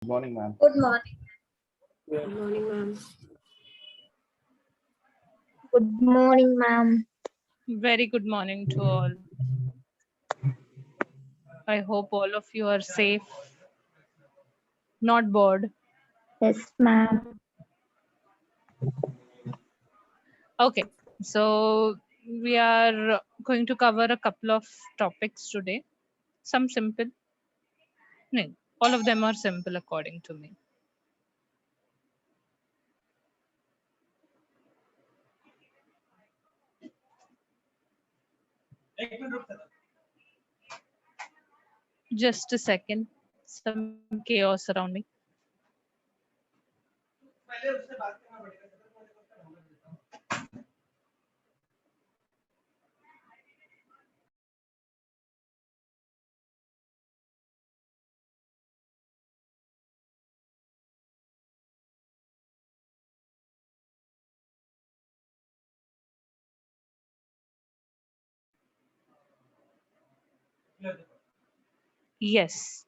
Good morning, ma'am. Good morning. Good morning, ma'am. Good morning, ma'am. Very good morning to all. I hope all of you are safe, not bored. Yes, ma'am. Okay, so we are going to cover a couple of topics today. Some simple, no, all of them are simple according to me. Just a second, some chaos around me. Yes.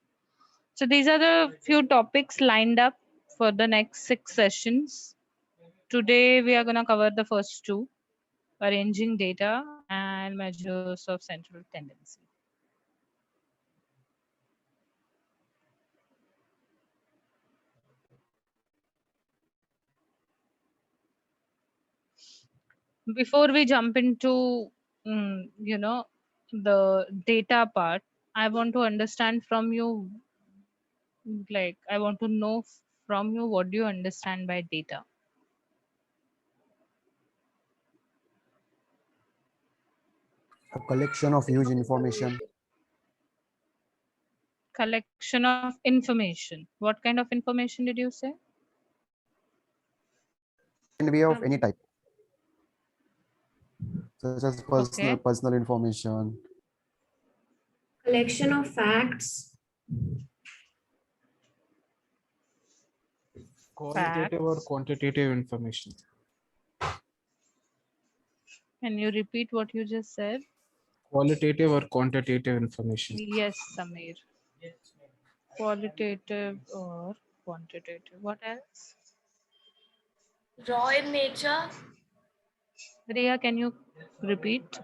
So these are the few topics lined up for the next 6 sessions. Today we are going to cover the first two, arranging data and measures of central tendency. Before we jump into the data part, I want to understand from you, like I want to know from you, what do you understand by data? A collection of huge information. Collection of information. What kind of information did you say? Can be of any type, such as Okay. personal information. Collection of facts. Qualitative or Facts. quantitative information. Can you repeat what you just said? Qualitative or quantitative information. Yes, Samir. Qualitative or quantitative. What else? Raw in nature. Riya, can you repeat?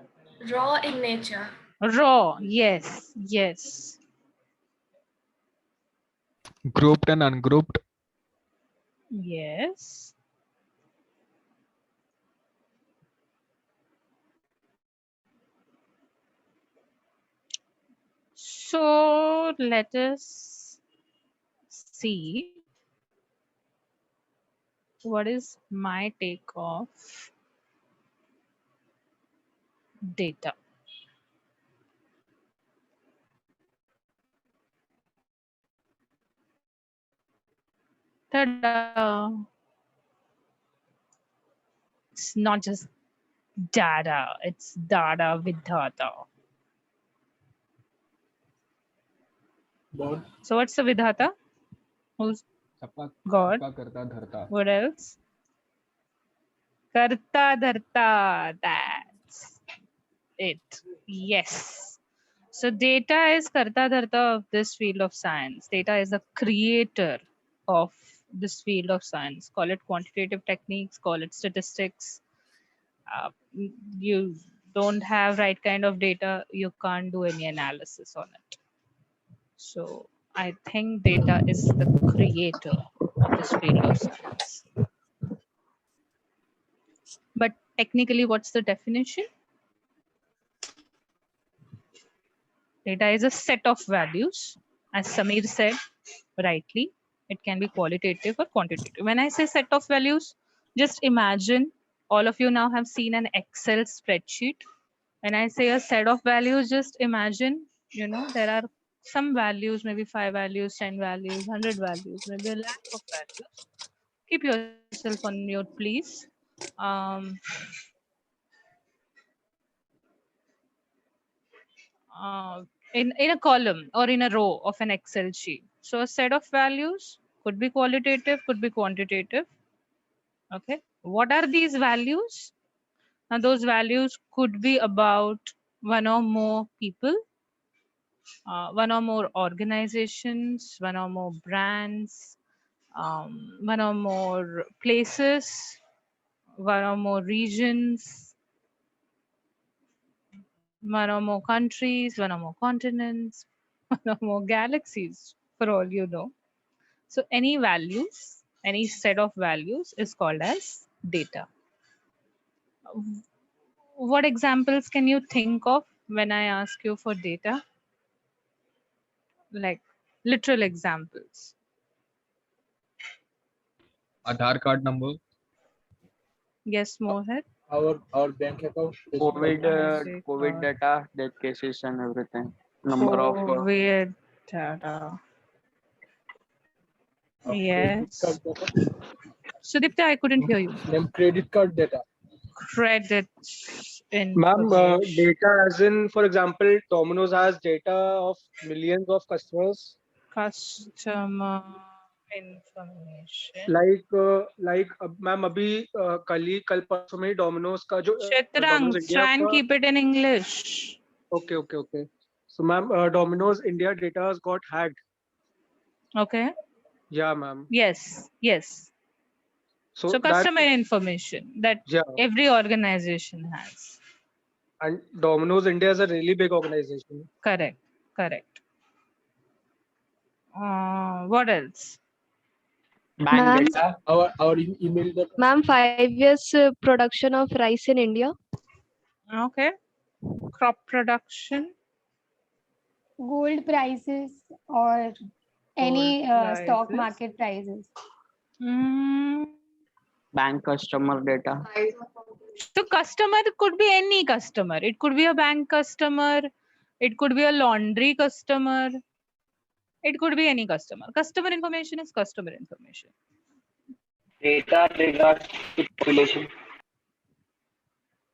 Raw in nature. Raw. Yes. Yes. Grouped and ungrouped. Yes. So let us see what is my take of data. Ta-da. It's not just data, it's data with data. God. So what's the Vidhata? Who's God? Karta dharta. What else? Karta dharta. That's it. Yes. So data is karta dharta of this field of science. Data is a creator of this field of science. Call it quantitative techniques, call it statistics. You don't have right kind of data, you can't do any analysis on it. So I think data is the creator of this field of science. But technically, what's the definition? Data is a set of values. As Samir said rightly, it can be qualitative or quantitative. When I say set of values, just imagine all of you now have seen an Excel spreadsheet. When I say a set of values, just imagine, there are some values, maybe 5 values, 10 values, 100 values, maybe a lakh of values. Keep yourself on mute, please. Um, in a column or in a row of an Excel sheet. So a set of values could be qualitative, could be quantitative. Okay. What are these values? Now those values could be about one or more people. one or more organizations, one or more brands, one or more places, one or more regions, one or more countries, one or more continents, one or more galaxies, for all you know. So any values, any set of values is called as data. What examples can you think of when I ask you for data? Like literal examples. Aadhaar card number. Yes, Mohit. Our bank account. Isaac, COVID data, death cases and everything. Number of COVID data. Yes. Sudipta, I couldn't hear you. Credit card data. Credit Ma'am, information. data as in, for example, Domino's has data of millions of customers. Customer information. Ma'am, अभी कल परसों में Domino's का जो Chitrang, Domino's India try and का keep it in English. okay. So, ma'am, Domino's India data has got hacked. Okay. Yeah, ma'am. Yes. So So that customer information that yeah, every organization has. and Domino's India is a really big organization. Correct. What else? bank Ma'am, data. Our email data. ma'am, 5 years production of rice in India. Okay. Crop production. Gold prices or any Gold stock prices. market prices. Bank customer data. So customer could be any customer. It could be a bank customer. It could be a laundry customer. It could be any customer. Customer information is customer information. Data regards to population.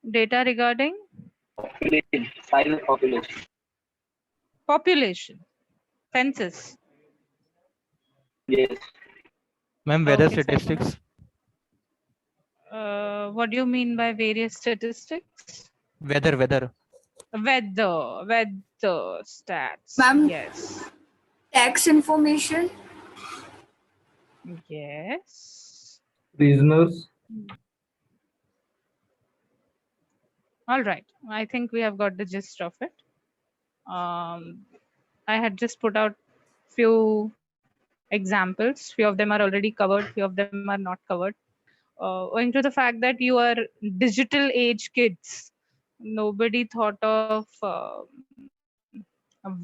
Data regarding Size of population. population. Census. Yes. Ma'am, weather Okay, statistics. What do you mean by various statistics? Weather. Weather stats. Ma'am. Yes. Tax information. Yes. Prisoners. All right. I think we have got the gist of it. I had just put out few examples. Few of them are already covered. Few of them are not covered. Owing to the fact that you are digital age kids, nobody thought of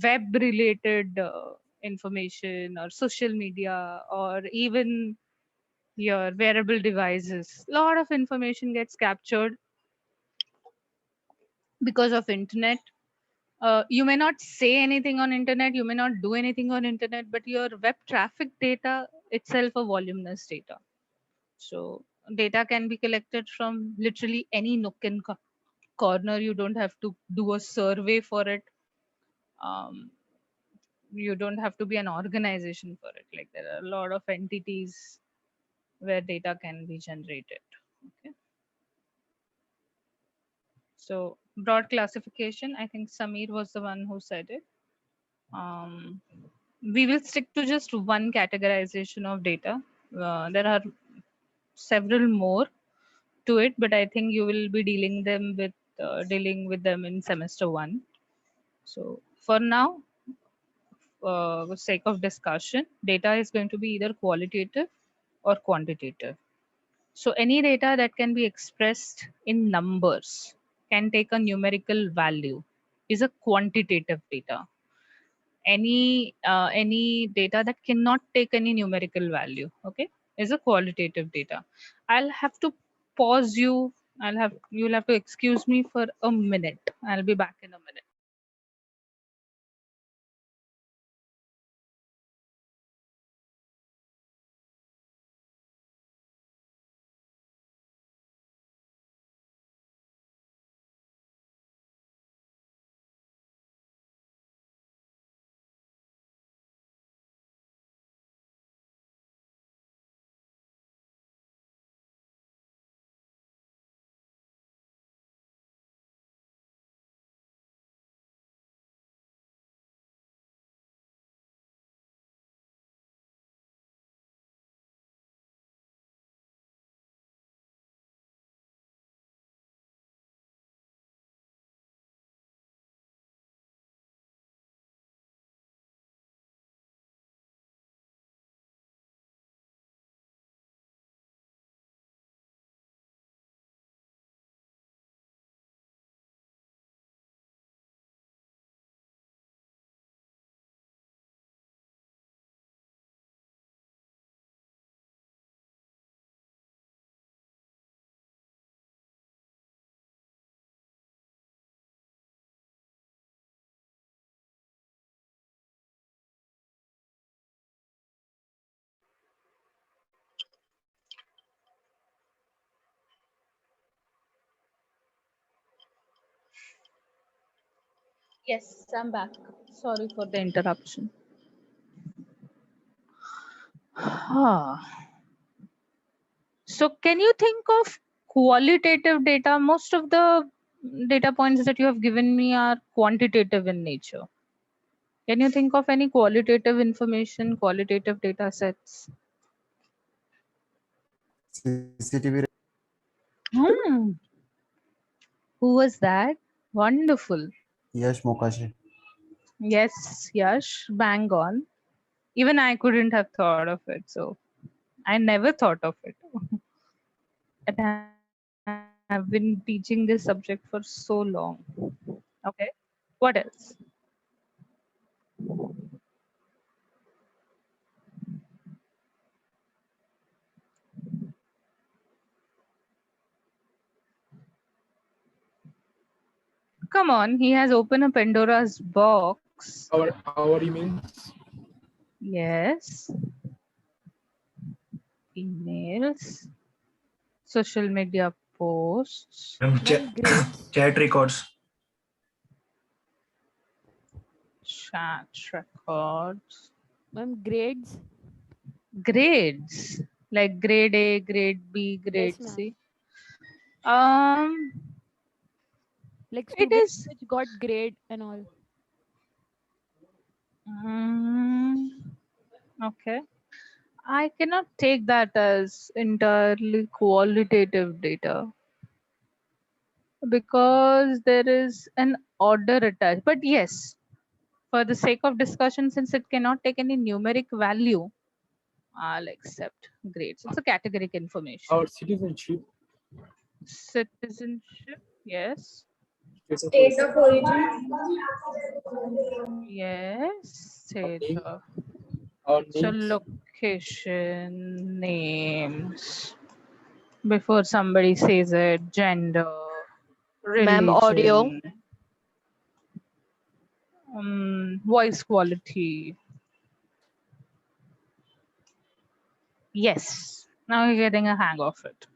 web related information or social media or even your wearable devices. A lot of information gets captured because of internet. You may not say anything on internet, you may not do anything on internet, but your web traffic data itself a voluminous data. So data can be collected from literally any nook and corner. You don't have to do a survey for it. You don't have to be an organization for it. Like there are a lot of entities where data can be generated. Okay. So broad classification, I think Samir was the one who said it. We will stick to just one categorization of data. There are several more to it, but I think you will be dealing with them in semester 1. So for now, for sake of discussion, data is going to be either qualitative or quantitative. So any data that can be expressed in numbers, can take a numerical value, is a quantitative data. Any data that cannot take any numerical value, okay, is a qualitative data. I'll have to pause you. You'll have to excuse me for a minute. I'll be back in a minute. Yes, I'm back. Sorry for the interruption. So can you think of qualitative data? Most of the data points that you have given me are quantitative in nature. Can you think of any qualitative information, qualitative data sets? CCTV. Hmm. Who was that? Wonderful. Yash Mokashi. Yes, Yash, bang on. Even I couldn't have thought of it, so I never thought of it. And I've been teaching this subject for so long. Okay, what else? Come on, he has opened a Pandora's box. Our emails. Yes. Emails, social media posts, Chat records. chat records, Grades. grades, like grade A, grade B, grade Yes, C. Like It students is. which got grade and all. Okay. I cannot take that as entirely qualitative data because there is an order attached. But yes, for the sake of discussion, since it cannot take any numeric value, I'll accept grades. It's a categoric information. Our citizenship. Citizenship, yes. State of origin. Yes. State Name. of. Our So names. location, names. Before somebody says it, gender, Ma'am, audio. religion, voice quality. Yes. Now you're getting a hang of it.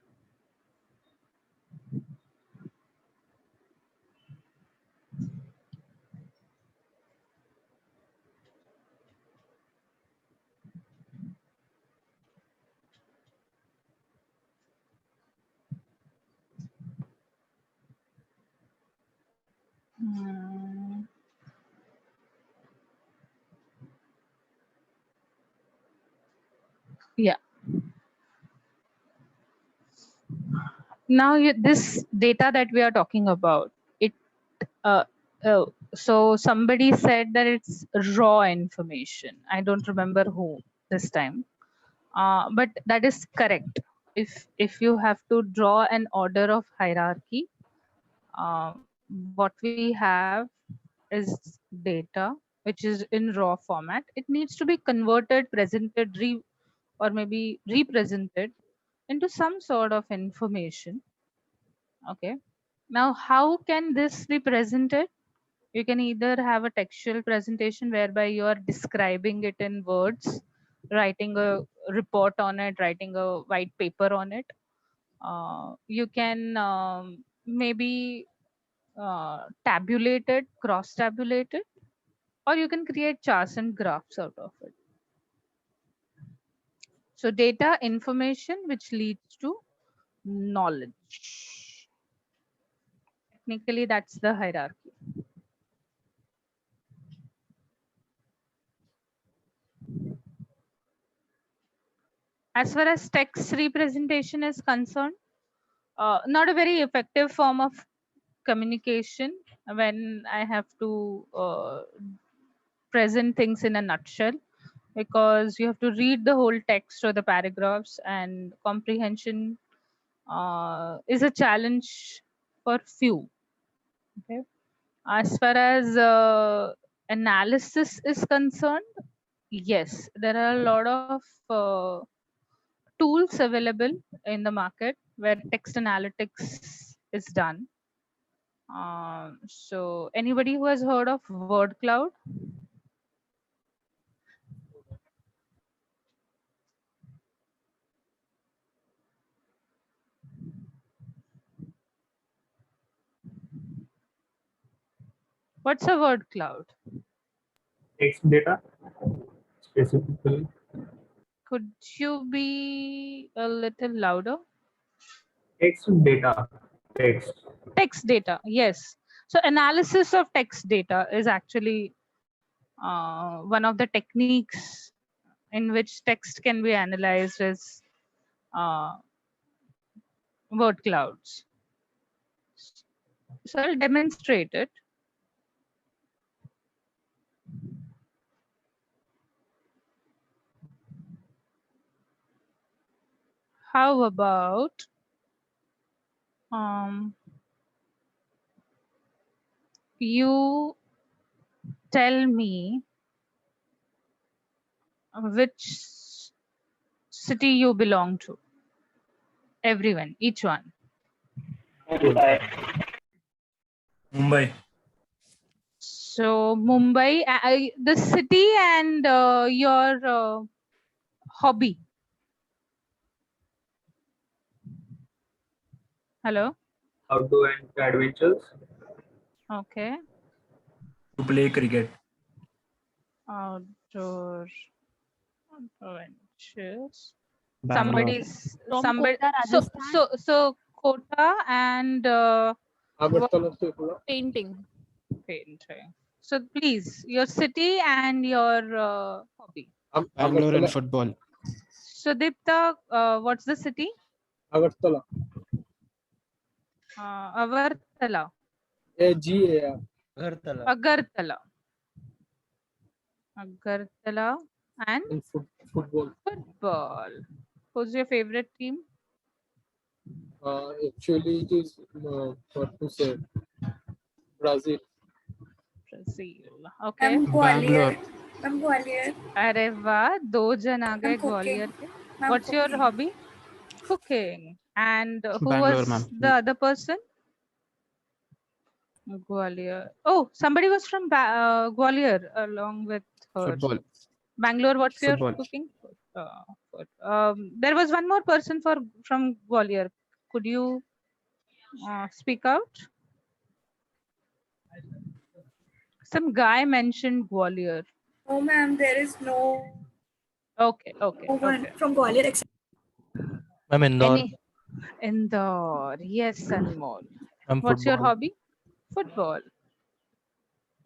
Yeah. Now this data that we are talking about, it uh, so somebody said that it's raw information. I don't remember who this time, but that is correct. If you have to draw an order of hierarchy, what we have is data which is in raw format. It needs to be converted, presented, or maybe represented into some sort of information. Okay. Now, how can this be presented? You can either have a textual presentation whereby you are describing it in words, writing a report on it, writing a white paper on it. You can maybe tabulate it, cross tabulate it, or you can create charts and graphs out of it. So data information which leads to knowledge. Technically, that's the hierarchy. As far as text representation is concerned, not a very effective form of communication when I have to present things in a nutshell, because you have to read the whole text or the paragraphs, and comprehension is a challenge for few. Okay. As far as analysis is concerned, yes, there are a lot of tools available in the market where text analytics is done. So anybody who has heard of word cloud? What's a word cloud? Text data. Specifically. Could you be a little louder? Text data. Text. Text data, yes. So analysis of text data is actually one of the techniques in which text can be analyzed as word clouds. So I'll demonstrate it. How about you tell me which city you belong to? Everyone, each one. Mumbai. So Mumbai, the city and your hobby. Hello. Outdoor and adventures. Okay. To play cricket. Outdoor adventures. Bangalore. Somebody. So Kota and Agartala Tripura. Painting. painting. So please, your city and your hobby. Bangalore and football. Sudipta, what's the city? Agartala. Agartala. AGAR. Agartala. Agartala and Football. football. Who's your favorite team? Actually, it is what to say. Brazil. Brazil. Okay. I'm Bangalore. Gwalior. I'm Gwalior. अरे वाह, दो जन आ गए I'm cooking. Gwalior के. I'm What's your cooking. hobby? Cooking. And who Bangalore, was ma'am. the other person? Gwalior. Oh, somebody was from Gwalior along with her. Football. Bangalore, what's Football. your cooking? There was one more person from Gwalior. Could you speak out? Some guy mentioned Gwalior. Oh, ma'am, there is no Okay. one from Gwalior except. I'm Indore. Indore. Yes, Anmol. What's your hobby? Football.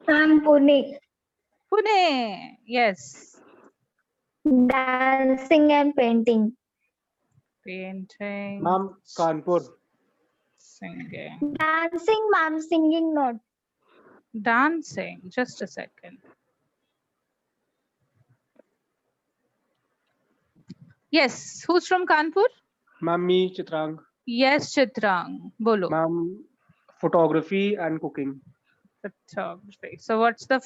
I'm Pune. Pune. Yes. Dancing and painting. Painting. Ma'am, Kanpur. Singing. Dancing, ma'am, singing not. Dancing. Just a second. Yes. Who's from Kanpur? Ma'am, me, Chitrang. Yes, Chitrang. Bolo. Ma'am, photography and cooking. Photography. So what's the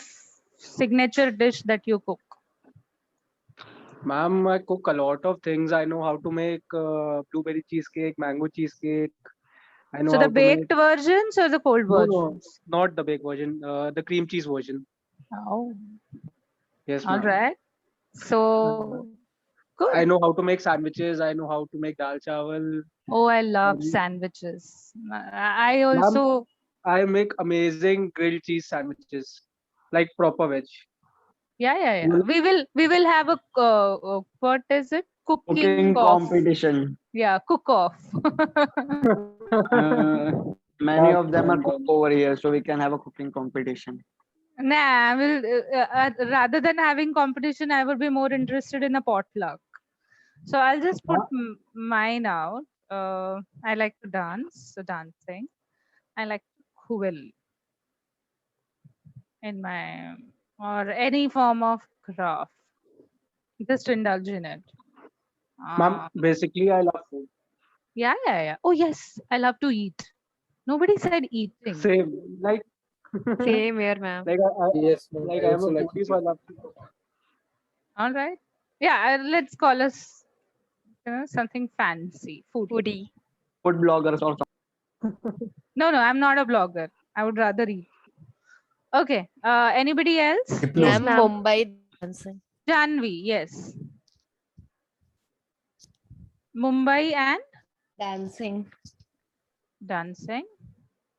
signature dish that you cook? Ma'am, I cook a lot of things. I know how to make blueberry cheesecake, mango cheesecake. I know So how the to make... baked versions or the cold versions? No, not the baked version. The cream cheese version. Oh. Yes, All ma'am. right. So good. I know how to make sandwiches. I know how to make dal chawal. Oh, I love sandwiches. I also. I make amazing grilled cheese sandwiches, like proper veg. Yeah. We will have a what is it? Cooking off. competition. Yeah, cook off. Many of them are cook over here, so we can have a cooking competition. Nah, I will rather than having competition, I would be more interested in a potluck. So I'll just put mine out. I like to dance, so dancing. I like to quill in my or any form of craft. Just indulge in it. Ma'am, basically, I love food. Yeah. Oh yes, I love to eat. Nobody said eating. Same, like. Same here, ma'am. Like Yes, ma'am. like I I am a also like foodie, so I love to cook. All right. Yeah, let's call us something fancy. Foodie. Food bloggers or something. No, I'm not a blogger. I would rather eat. Okay. Anybody else? Ma'am, Mumbai dancing. Janvi, yes. Mumbai and Dancing. dancing.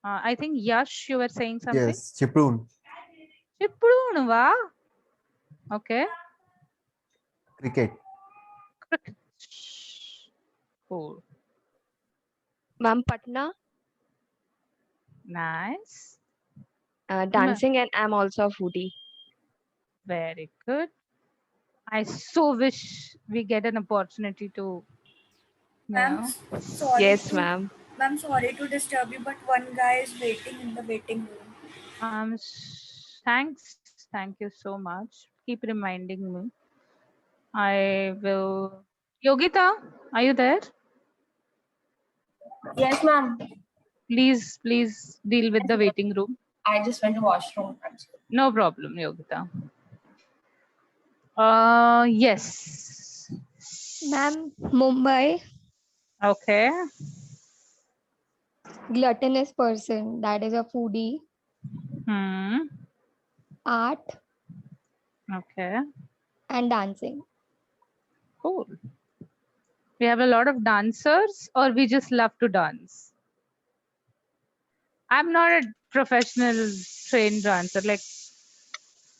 I think Yash, you were saying something. Yes, Chiproon. ఇప్పుడు నువ్వా? Okay. Cricket. Cool. Ma'am, Patna, Nice. dancing, and I'm also a foodie. Very good. I so wish we get an opportunity to. Ma'am, sorry. Yes, ma'am. Ma'am, sorry to disturb you, but one guy is waiting in the waiting room. Thanks. Thank you so much. Keep reminding me. I will. Yogita, are you there? Yes, ma'am. Please deal with the waiting room. I just went to washroom actually. No problem, Yogita. Yes. Ma'am, Mumbai, Okay. gluttonous person, that is a foodie. Art Okay. and dancing. Cool. We have a lot of dancers, or we just love to dance. I'm not a professional trained dancer. Like,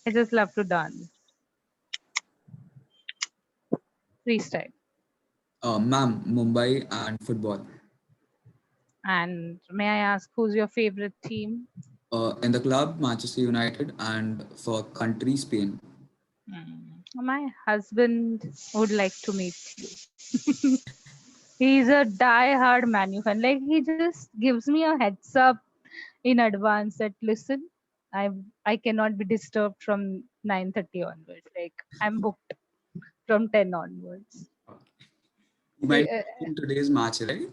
I just love to dance. Freestyle. Ma'am, Mumbai and football. And may I ask, who's your favorite team? In the club, Manchester United, and for country, Spain. My husband would like to meet you. He's a die-hard Man U fan. Like, he just gives me a heads up in advance that, listen, I cannot be disturbed from 9:30 onwards. Like, I'm booked from 10 onwards. You might in today's match, right?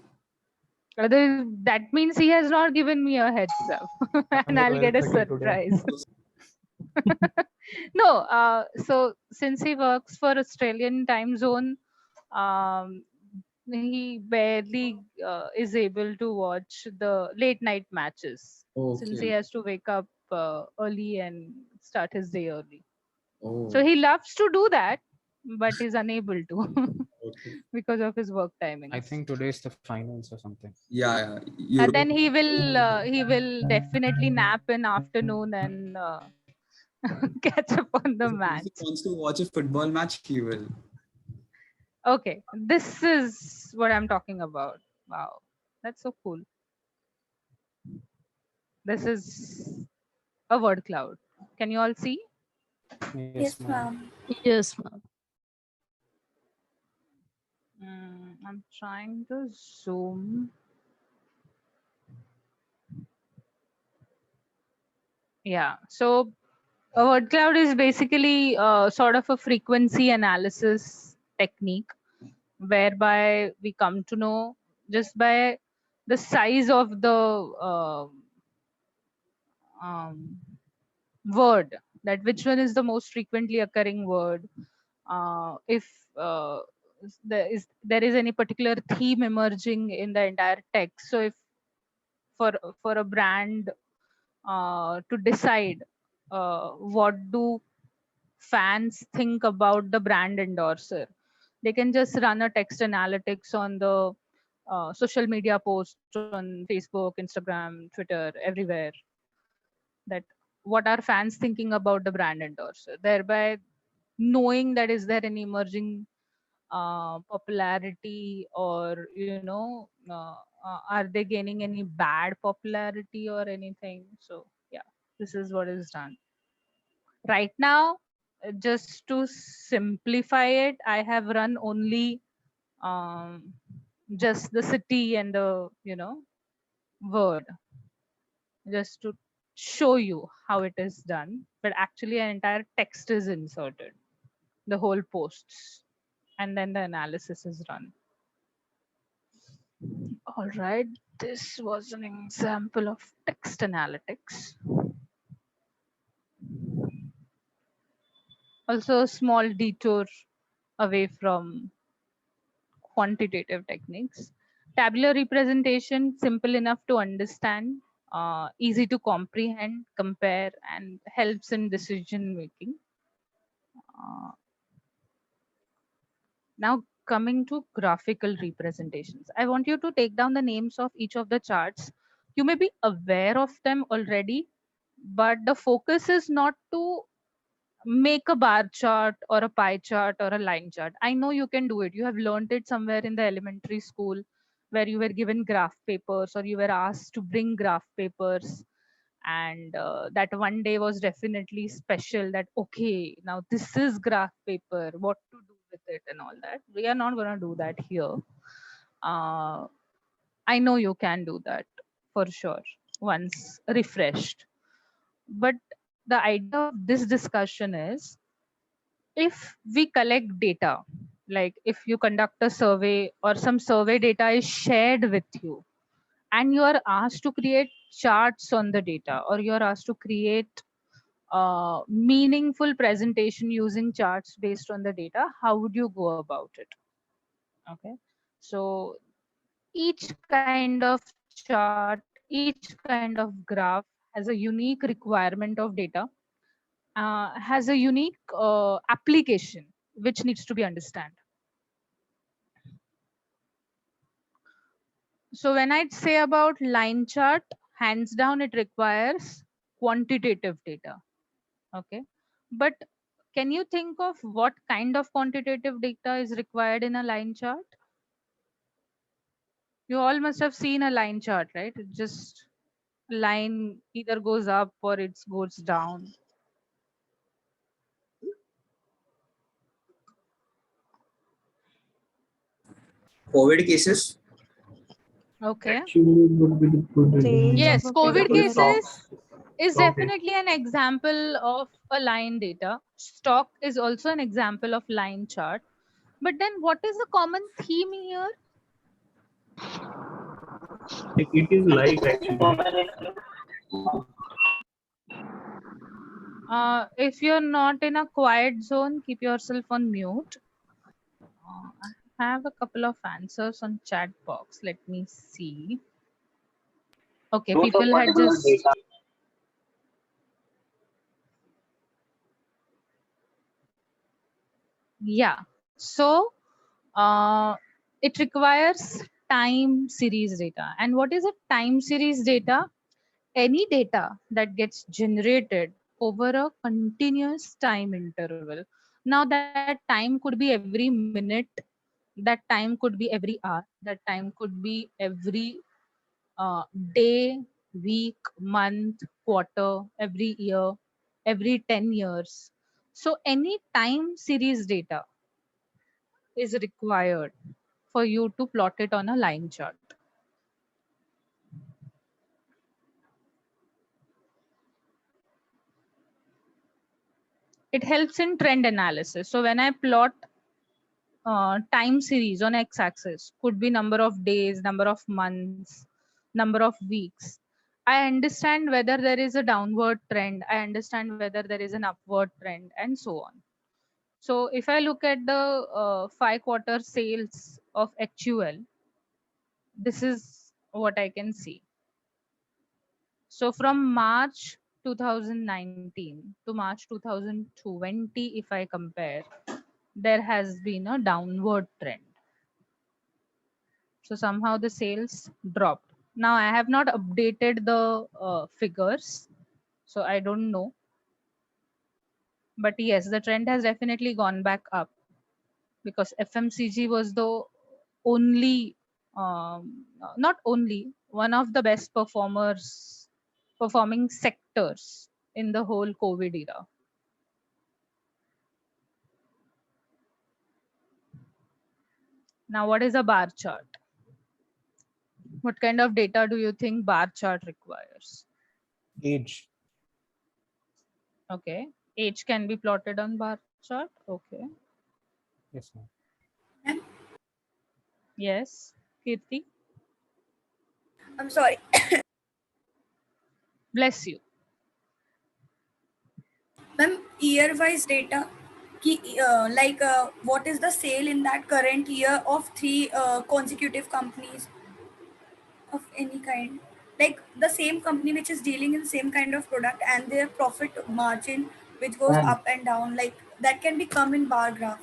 That means he has not given me a heads up and I'll get a surprise. No, so since he works for Australian time zone, he barely is able to watch the late night matches since he has to wake up early and start his day early. So he loves to do that, but is unable to because of his work timing. I think today is the finals or something. Yeah. And then he will definitely nap in afternoon and catch up on the match. If he wants to watch a football match, he will. Okay, this is what I'm talking about. Wow, that's so cool. This is a word cloud. Can you all see? Yes, ma'am. Yes, ma'am. I'm trying to zoom. Yeah, so a word cloud is basically sort of a frequency analysis technique whereby we come to know just by the size of the word, that which one is the most frequently occurring word, if there is any particular theme emerging in the entire text. So if for a brand to decide what do fans think about the brand endorser, they can just run a text analytics on the social media posts on Facebook, Instagram, Twitter, everywhere, that what are fans thinking about the brand endorser, thereby knowing that is there any emerging popularity, or are they gaining any bad popularity or anything. So yeah, this is what is done right now. Just to simplify it, I have run only just the city and the word, just to show you how it is done, but actually an entire text is inserted, the whole posts, and then the analysis is run. All right, this was an example of text analytics. Also a small detour away from quantitative techniques. Tabular representation, simple enough to understand, easy to comprehend, compare, and helps in decision making. Now coming to graphical representations, I want you to take down the names of each of the charts. You may be aware of them already, but the focus is not to make a bar chart or a pie chart or a line chart. I know you can do it. You have learned it somewhere in the elementary school where you were given graph papers or you were asked to bring graph papers. And that one day was definitely special, that, okay, now this is graph paper, what to do with it and all that. We are not going to do that here. I know you can do that for sure once refreshed. But the idea of this discussion is, if we collect data, like if you conduct a survey or some survey data is shared with you, and you are asked to create charts on the data, or you are asked to create meaningful presentation using charts based on the data, how would you go about it? Okay, so each kind of chart, each kind of graph has a unique requirement of data, has a unique application which needs to be understood. So when I say about line chart, hands down, it requires quantitative data. Okay, but can you think of what kind of quantitative data is required in a line chart? You all must have seen a line chart, right? It just line either goes up or it goes down. COVID cases. Okay. Actually, it would be the good. Yes, COVID cases Stocks. is Okay. definitely an example of a line data. Stock is also an example of line chart. But then what is the common theme here? It is live actually. If you're not in a quiet zone, keep yourself on mute. I have a couple of answers on chat box. Let me see. Okay, people had just... Yeah, so it requires time series data. And what is a time series data? Any data that gets generated over a continuous time interval. Now that time could be every minute, that time could be every hour, that time could be every day, week, month, quarter, every year, every 10 years. So any time series data is required for you to plot it on a line chart. It helps in trend analysis. So when I plot time series on x-axis, could be number of days, number of months, number of weeks, I understand whether there is a downward trend, I understand whether there is an upward trend, and so on. So if I look at the 5-quarter sales of HUL, this is what I can see. So from March 2019 to March 2020, if I compare, there has been a downward trend. So somehow the sales dropped. Now I have not updated the figures, so I don't know. But yes, the trend has definitely gone back up because FMCG was the only, not only, one of the best performing sectors in the whole COVID era. Now, what is a bar chart? What kind of data do you think bar chart requires? Age. Okay. Age can be plotted on bar chart. Okay. Yes, ma'am. Yes. Kirti? I'm sorry. Bless you. Ma'am, year-wise data, what is the sale in that current year of 3 consecutive companies of any kind? Like the same company which is dealing in the same kind of product and their profit margin which goes up and down, like that can become in bar graph.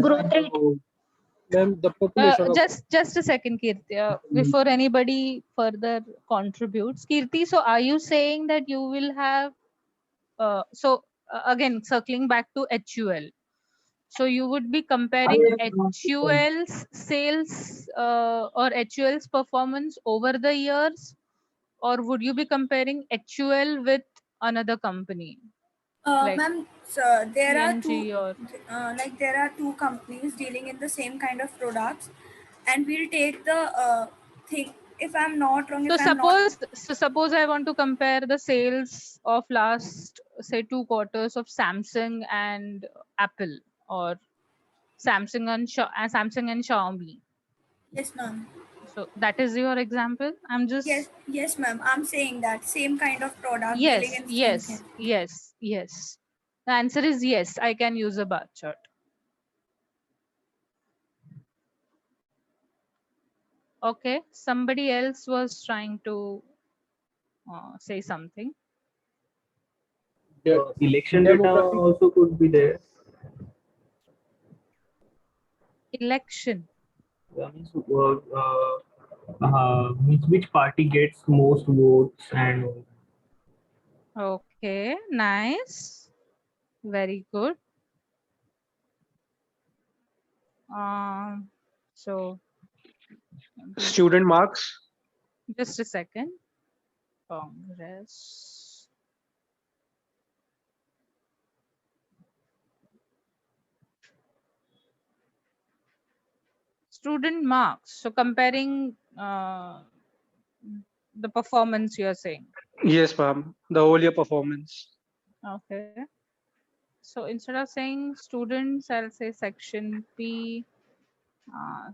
Growth rate. Ma'am, the population of Just a second, Kirti. Before anybody further contributes, Kirti, so are you saying that you will have again circling back to HUL? So you would be comparing HUL's sales or HUL's performance over the years, or would you be comparing HUL with another company? Like Ma'am, so there are P&G two, or there are two companies dealing in the same kind of products, and we'll take the thing. If I'm not wrong, so if I'm not suppose I want to compare the sales of last say 2 quarters of Samsung and Apple, or Samsung and Xiaomi. yes, ma'am. So that is your example. I'm just Yes, ma'am. I'm saying that same kind of product dealing yes, in same thing. yes, yes, yes. The answer is yes. I can use a bar chart. Okay, somebody else was trying to say something. Election data also could be there. Election. That means, which party gets most votes and Okay, nice. Very good. So Student marks. just a second. Congress. Student marks. So comparing the performance you're saying. Yes, ma'am. The whole year performance. Okay. So instead of saying students, I'll say section P,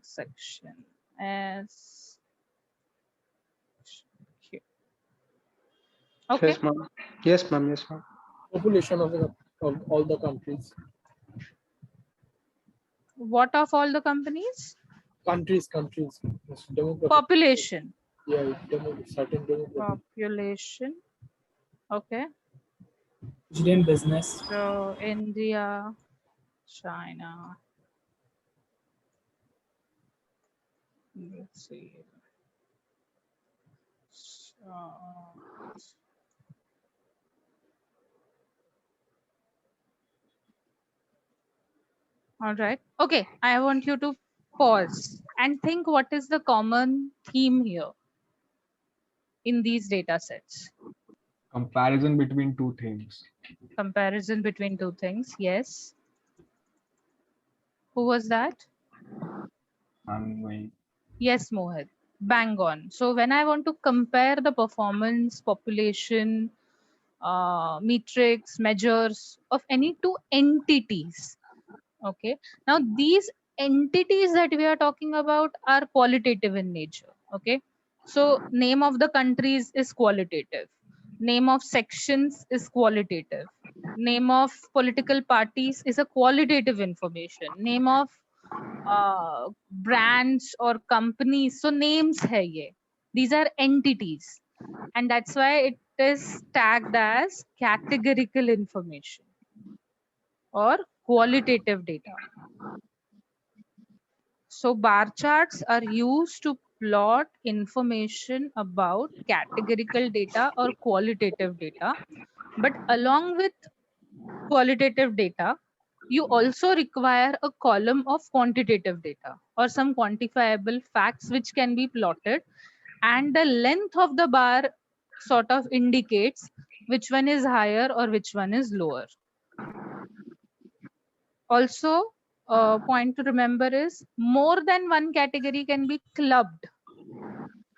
section S, Q. Okay. Yes, ma'am. Yes, ma'am. Yes, ma'am. population of all the countries. What of all the companies? Countries. Yes, demographic. Population. Yeah, certain demographic. Population. Okay. business. So India, China. Let's see. All right. Okay. I want you to pause and think what is the common theme here in these data sets. Comparison between two things. Comparison between two things. Yes. Who was that? Yes, Mohit. Bang on. So when I want to compare the performance, population, metrics, measures of any two entities. Okay. Now these entities that we are talking about are qualitative in nature. Okay. So name of the countries is qualitative. Name of sections is qualitative. Name of political parties is a qualitative information. Name of brands or companies. So names hai ye. These are entities. And that's why it is tagged as categorical information or qualitative data. So bar charts are used to plot information about categorical data or qualitative data. But along with qualitative data, you also require a column of quantitative data or some quantifiable facts which can be plotted, and the length of the bar sort of indicates which one is higher or which one is lower. Also, a point to remember is more than one category can be clubbed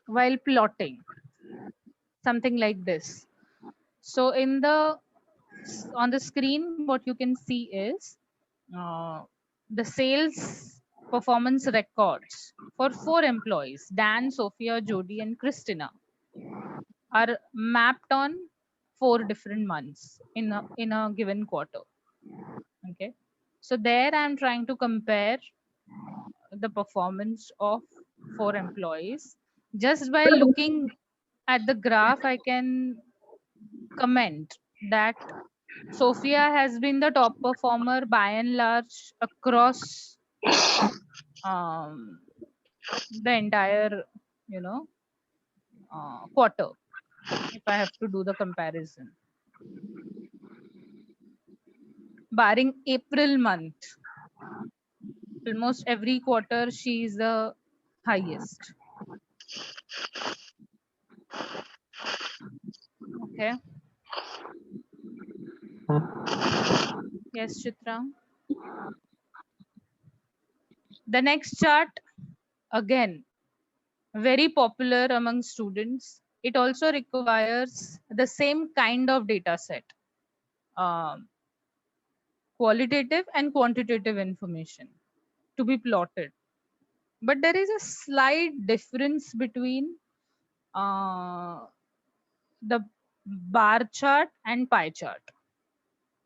while plotting, something like this. So on the screen, what you can see is the sales performance records for 4 employees, Dan, Sophia, Jody, and Christina, are mapped on 4 different months in a given quarter. Okay. So there I'm trying to compare the performance of 4 employees. Just by looking at the graph, I can comment that Sophia has been the top performer by and large across the entire, you know, quarter, if I have to do the comparison. Barring April month, almost every quarter she is the highest. Okay. Yes, Chitra. The next chart, again, very popular among students. It also requires the same kind of data set, qualitative and quantitative information to be plotted. But there is a slight difference between the bar chart and pie chart.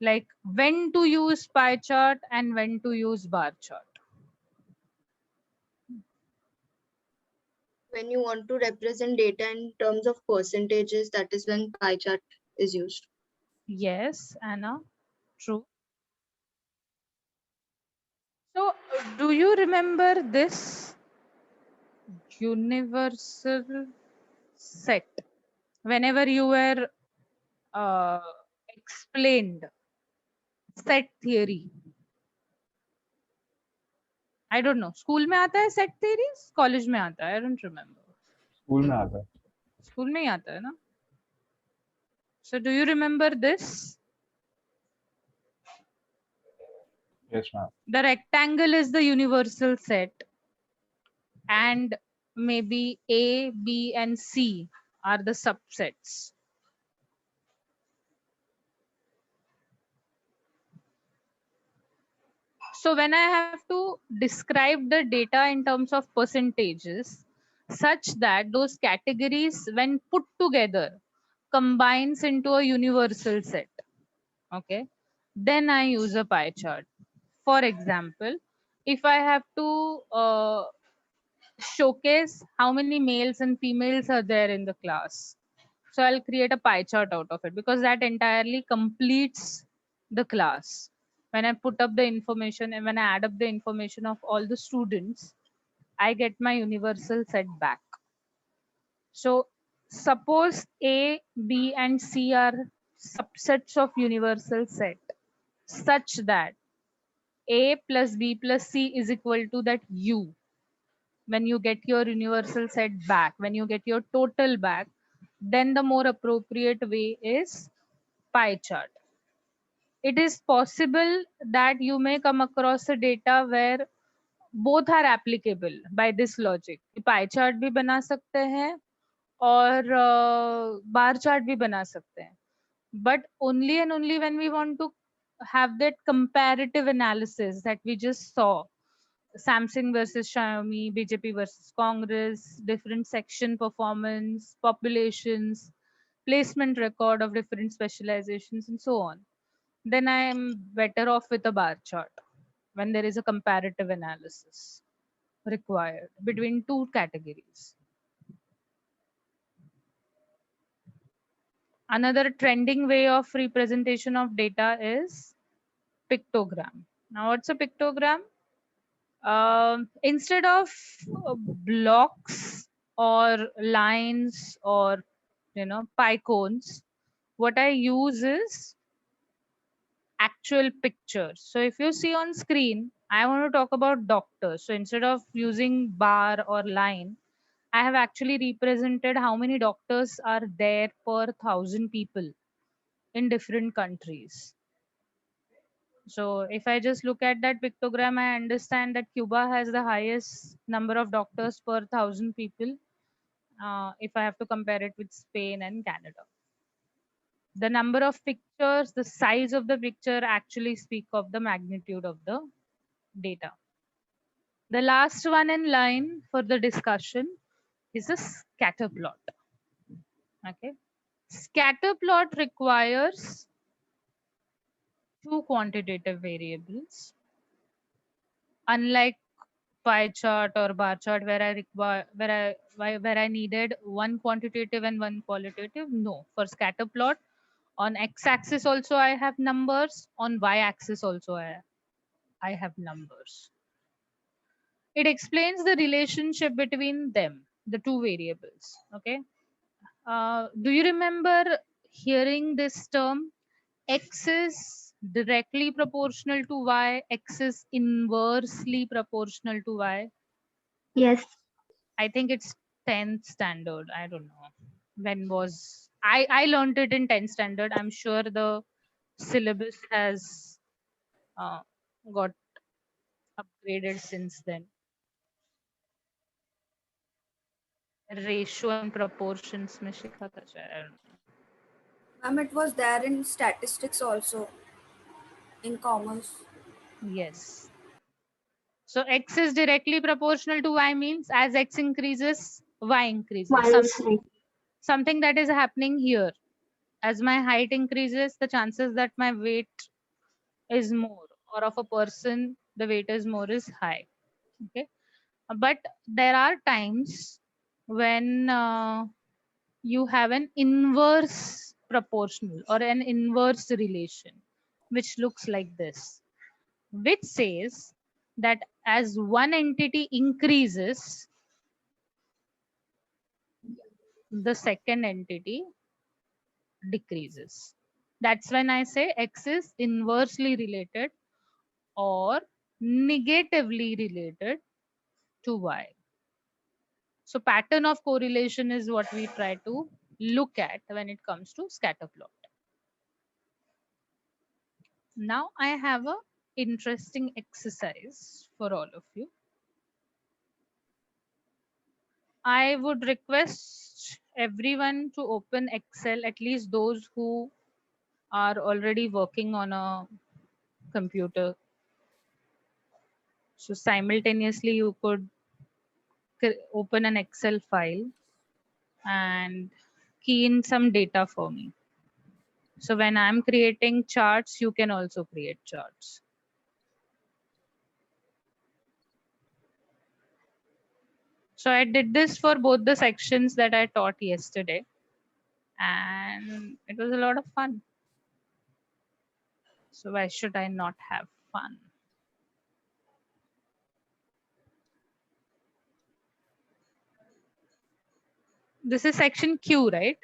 Like when to use pie chart and when to use bar chart. When you want to represent data in terms of percentages, that is when pie chart is used. Yes, Anna, true. So, do you remember this universal set? Whenever you were explained set theory, I don't know, school में आता है set theories, college में आता है, I don't remember. School में आता है. School में ही आता है ना? So, do you remember this? Yes, ma'am. The rectangle is the universal set, and maybe A, B, and C are the subsets. So when I have to describe the data in terms of percentages, such that those categories, when put together, combines into a universal set, okay, then I use a pie chart. For example, if I have to showcase how many males and females are there in the class, so I'll create a pie chart out of it, because that entirely completes the class. When I put up the information and when I add up the information of all the students, I get my universal set back. So suppose A, B, and C are subsets of universal set, such that A plus B plus C is equal to that U. When you get your universal set back, when you get your total back, then the more appropriate way is pie chart. It is possible that you may come across a data where both are applicable by this logic. Pie chart भी बना सकते हैं और bar chart भी बना सकते हैं. But only and only when we want to have that comparative analysis that we just saw. Samsung versus Xiaomi, BJP versus Congress, different section performance, populations, placement record of different specializations, and so on. Then I am better off with a bar chart when there is a comparative analysis required between two categories. Another trending way of representation of data is pictogram. Now, what's a pictogram? Instead of blocks or lines or pie cones, what I use is actual pictures. So if you see on screen, I want to talk about doctors. So instead of using bar or line, I have actually represented how many doctors are there per 1,000 people in different countries. So if I just look at that pictogram, I understand that Cuba has the highest number of doctors per 1,000 people. If I have to compare it with Spain and Canada. The number of pictures, the size of the picture actually speak of the magnitude of the data. The last one in line for the discussion is a scatter plot. Okay. Scatter plot requires two quantitative variables. Unlike pie chart or bar chart where I require where I needed one quantitative and one qualitative. No, for scatter plot, on x-axis also I have numbers, on y-axis also I have numbers. It explains the relationship between them, the two variables. Okay. Do you remember hearing this term? X is directly proportional to Y, X is inversely proportional to Y. Yes. I think it's 10th standard. I don't know. When was I learned it in 10th standard. I'm sure the syllabus has got upgraded since then. Ratio and proportions में सीखा था शायद. It was there in statistics also, in commerce. Yes. So X is directly proportional to Y means as X increases, Y increases. Something that is happening here. As my height increases, the chances that my weight is more, or of a person, the weight is more, is high. Okay. But there are times when you have an inverse proportional or an inverse relation, which looks like this, which says that as one entity increases, the second entity decreases. That's when I say X is inversely related or negatively related to Y. So pattern of correlation is what we try to look at when it comes to scatter plot. Now I have a interesting exercise for all of you. I would request everyone to open Excel, at least those who are already working on a computer. So simultaneously you could open an Excel file and key in some data for me. So when I'm creating charts, you can also create charts. So I did this for both the sections that I taught yesterday, and it was a lot of fun. So why should I not have fun? This is section Q, right?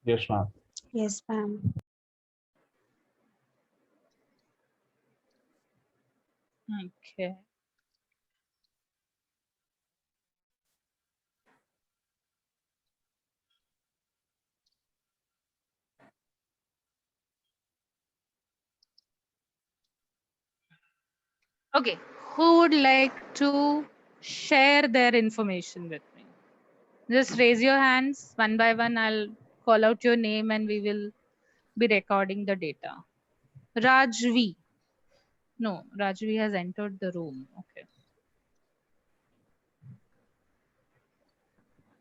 Yes, ma'am. Yes, ma'am. Okay. Okay, who would like to share their information with me? Just raise your hands one by one. I'll call out your name and we will be recording the data. Rajvi. No, Rajvi has entered the room. Okay.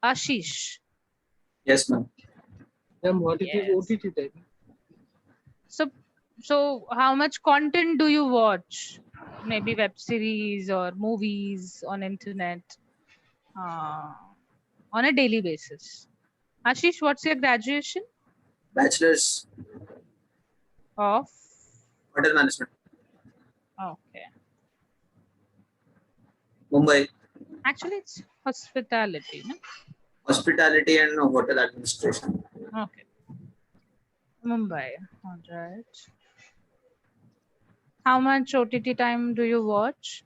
Ashish. Yes, ma'am. Ma'am, what is Yes. OTT type? So how much content do you watch? Maybe web series or movies on internet on a daily basis. Ashish, what's your graduation? Bachelor's Of? Hotel Management, Okay. Mumbai. Actually, it's hospitality, no? Hospitality and Hotel Administration. Okay. Mumbai. All right. How much OTT time do you watch?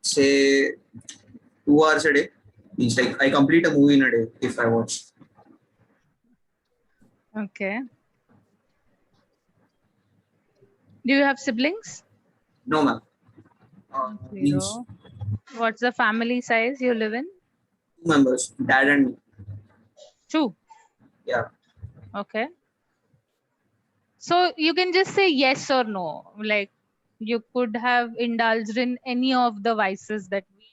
Say 2 hours a day. Means like I complete a movie in a day if I watch. Okay. Do you have siblings? No, ma'am. Means Zero. What's the family size you live in? 2 members, dad and me. 2. Yeah. Okay. So you can just say yes or no. Like you could have indulged in any of the vices that we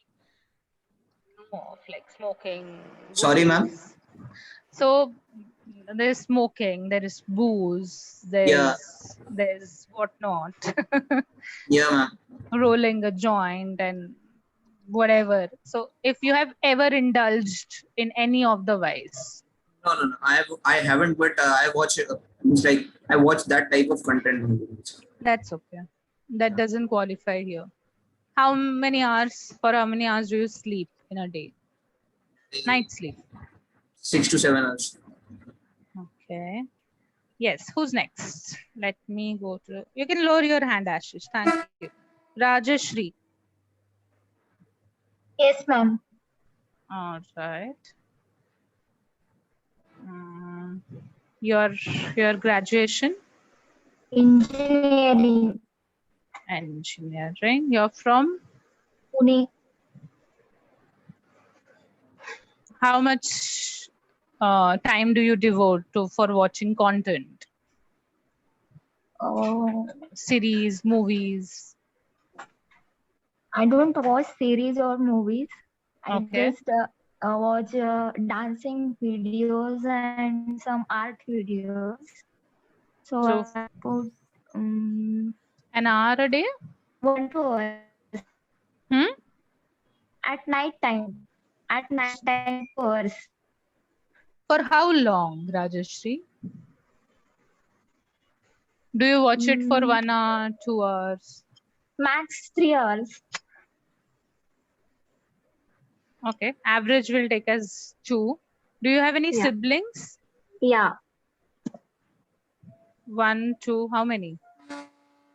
know of, like smoking. Sorry, ma'am. So there's smoking, there is booze, there's whatnot. Yeah, ma'am. Rolling a joint and whatever. So if you have ever indulged in any of the vice. No. I haven't, but I watch. It's like I watch that type of content. That's okay. That doesn't qualify here. How many hours, for how many hours do you sleep in a day? Night sleep. 6 to 7 hours. Okay. Yes, who's next? Let me go to, you can lower your hand, Ashish. Thank you. Rajashri. Yes, ma'am. All right. Your graduation? Engineering. Engineering. You're from? Pune. How much time do you devote for watching content? Series, movies? I don't watch series or movies. I Okay. just watch dancing videos and some art videos. So So I put an hour a day? 1 2 hours. At night time. At night time 2 hours. For how long, Rajashri? Do you watch it for 1 hour, 2 hours? Max 3 hours. Okay. Average will take as 2. Do you have any Yeah. siblings? Yeah. 1, 2, how many?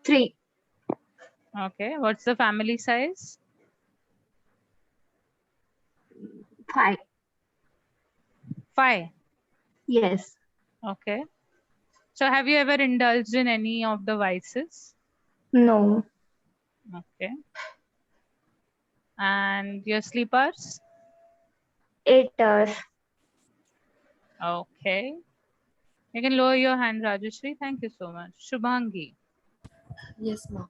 3. Okay. What's the family size? 5. 5. Yes. Okay. So have you ever indulged in any of the vices? No. Okay. And your sleep hours? 8 hours. Okay. You can lower your hand, Rajashri. Thank you so much. Shubhangi. Yes, ma'am.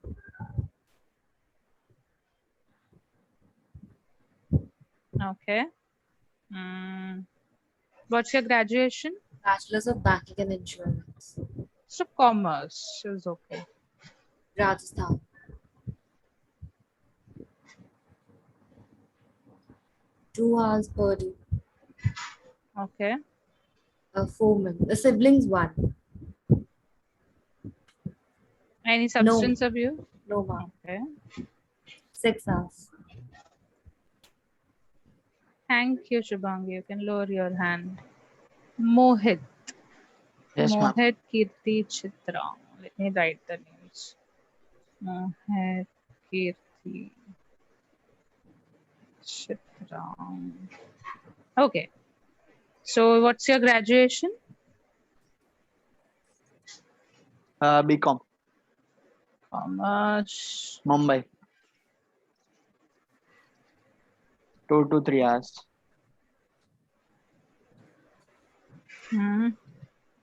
Okay. What's your graduation? Bachelor's of Banking and Insurance. So commerce is okay. Rajasthan. Two hours per day. Okay. A foreman. The siblings 1. Any substance abuse? No, ma'am. Okay. 6 hours. Thank you, Shubhangi. You can lower your hand. Mohit. Yes, ma'am. Mohit, Kirti, Chitra. Let me write the names. Mohit, Kirti, Chitra. Okay. So what's your graduation? BCom, Commerce. Mumbai. 2 to 3 hours.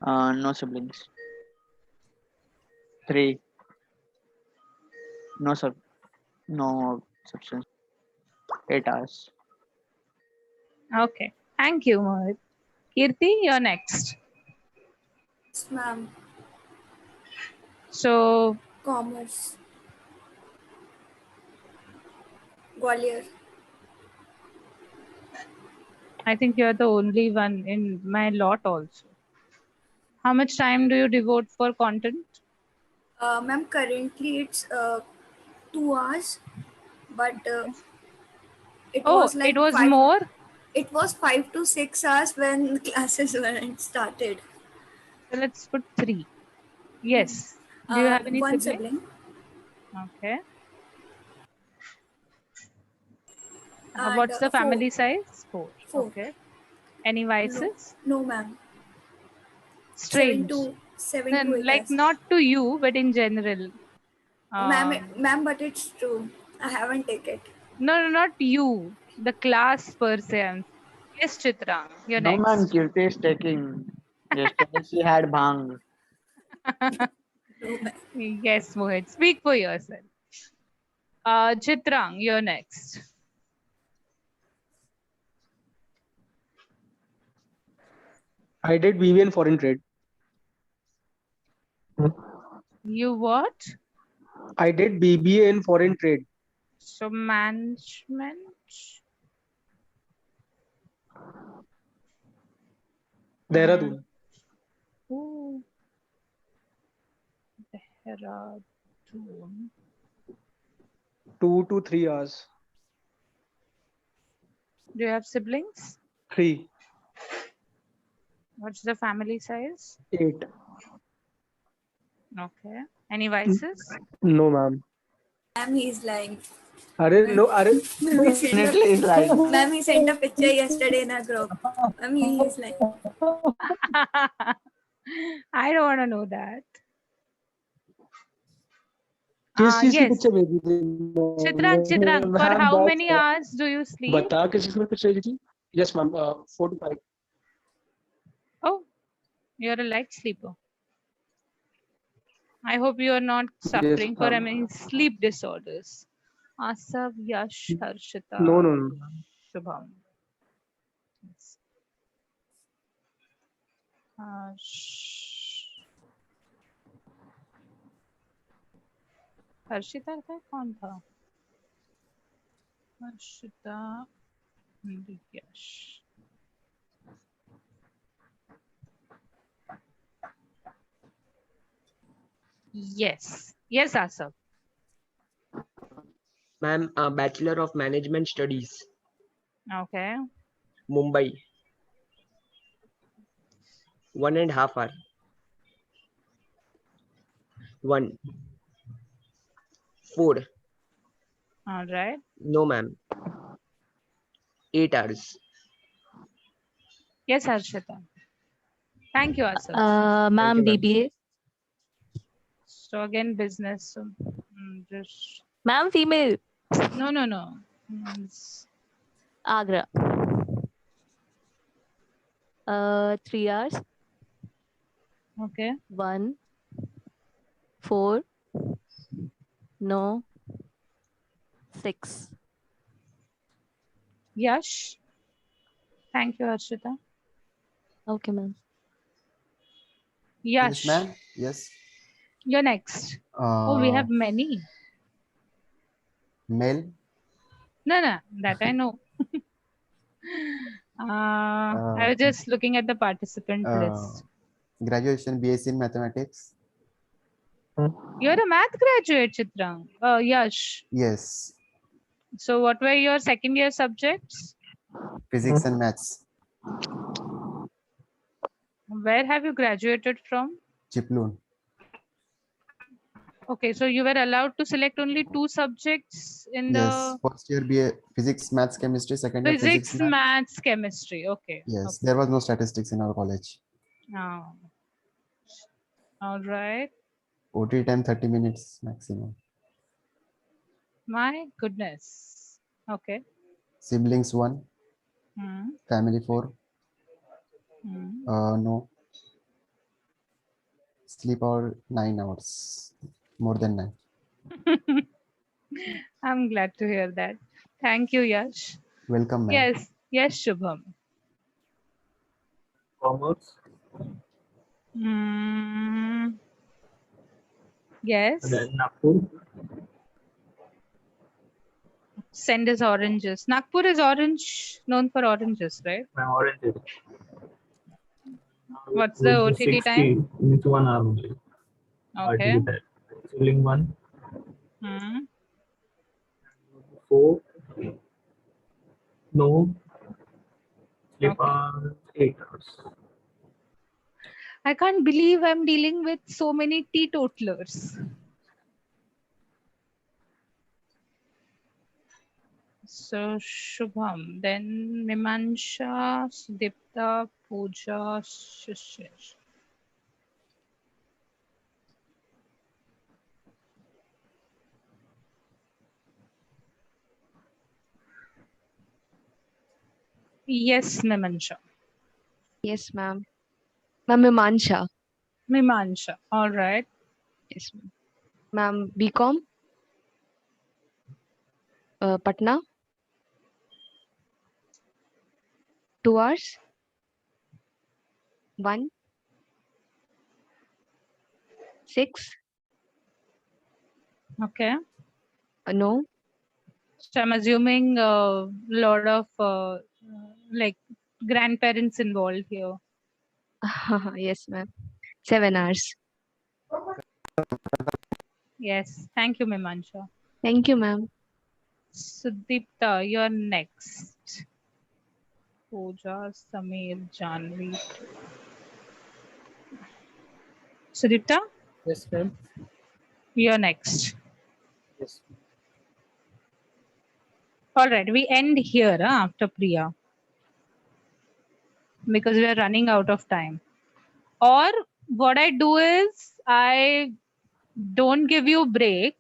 No siblings. 3. No substance. 8 hours. Okay. Thank you, Mohit. Kirti, you're next. Yes, ma'am. So Commerce. Gwalior. I think you're the only one in my lot also. How much time do you devote for content? Ma'am, currently it's 2 hours, but it was like it was 5. more? It was 5 to 6 hours when classes weren't started. So let's put 3. Yes. Do you have any 1 sibling? sibling. Okay. And, What's the 4. family size? 4. 4. Okay. Any vices? No, ma'am. Strange. 7 to 8 Like hours. not to you, but in general. Ma'am, but it's true. I haven't taken it. No, not you. The class per se. Yes, Chitra, you're No, man, next. Kirti is taking. Yesterday she had bhang. Yes, Mohit. Speak for yourself. Chitrang, you're next. I did BBA in foreign trade. You what? I did BBA in foreign trade. So management. Dehradun. Ooh. Dehradun. 2 to 3 hours. Do you have siblings? 3. What's the family size? 8. Okay. Any vices? No, ma'am. Ma'am, he's lying. No, Ma'am, he sent Definitely is lying. Ma'am, he sent a picture yesterday in our group. Ma'am, he's lying. I don't want to know that. किस चीज की Yes. Picture भेजी थी? Chitrang, for Ma'am, how that's- many hours do you sleep? बता किस चीज में picture भेजी थी? Yes, ma'am. 4 to 5. Oh, you're a light sleeper. I hope you are not suffering for ma'am. any sleep disorders. Asav, Yash, Harshita, No. Shubham. Yes. Harshita का कौन था? हर्षिता यश. Yes, Asav. Ma'am, Bachelor of Management Studies, Okay. Mumbai. 1.5 hour. 1. Food. All right. No, ma'am. 8 hours. Yes, Harshita. Thank you, Asav. Ma'am, you, ma'am. BBA. So again, business. So, just Ma'am, female. no. It's Agra. 3 hours. okay. 1, 4, no, 6. Yash. Thank you, Harshita. Okay, ma'am. Yash. Yes, ma'am. Yes. You're next. Oh, we Uh, have many. Male. No, that I know. I was just looking at the participant list. Graduation BSc in mathematics. You're a math graduate, Chitrang. Yash. Yes. So what were your second year subjects? Physics and maths. Where have you graduated from? Chiploon. Okay, so you were allowed to select only 2 subjects in Yes. the First year BA physics, maths, chemistry. Second year physics, physics, maths. maths, chemistry. Okay. Yes. There was no statistics in our college. Oh. All right. OT time 30 minutes maximum. My goodness. Okay. Siblings 1. Hmm. Family 4. Hmm. No. Sleep hour 9 hours. More than 9. I'm glad to hear that. Thank you, Yash. Welcome, ma'am. Yes, Shubham. Commerce. Yes. And then Nagpur. Send us oranges. Nagpur is orange, known for oranges, right? My oranges. What's the OTT time? It's 1 hour only. Okay. RTT time. Sibling 1. Hmm. 4. No. Sleep hour 8 hours. I can't believe I'm dealing with so many teetotalers. So Shubham, then Mimansha, Sudipta, Pooja, Shishir. Yes, Mimansha. Yes, ma'am. Ma'am, Mimansha. Mimansha. All right. Yes, ma'am. Ma'am, BCom. Patna. 2 hours. 1. 6. Okay. No. So I'm assuming a lot of like grandparents involved here. Yes, ma'am. 7 hours. Yes. Thank you, Mimansha. Thank you, ma'am. Sudipta, you're next. Pooja, Samir, Janvi. Sudipta, Yes, ma'am. you're next. Yes. All right, we end here after Priya because we are running out of time. Or what I do is I don't give you break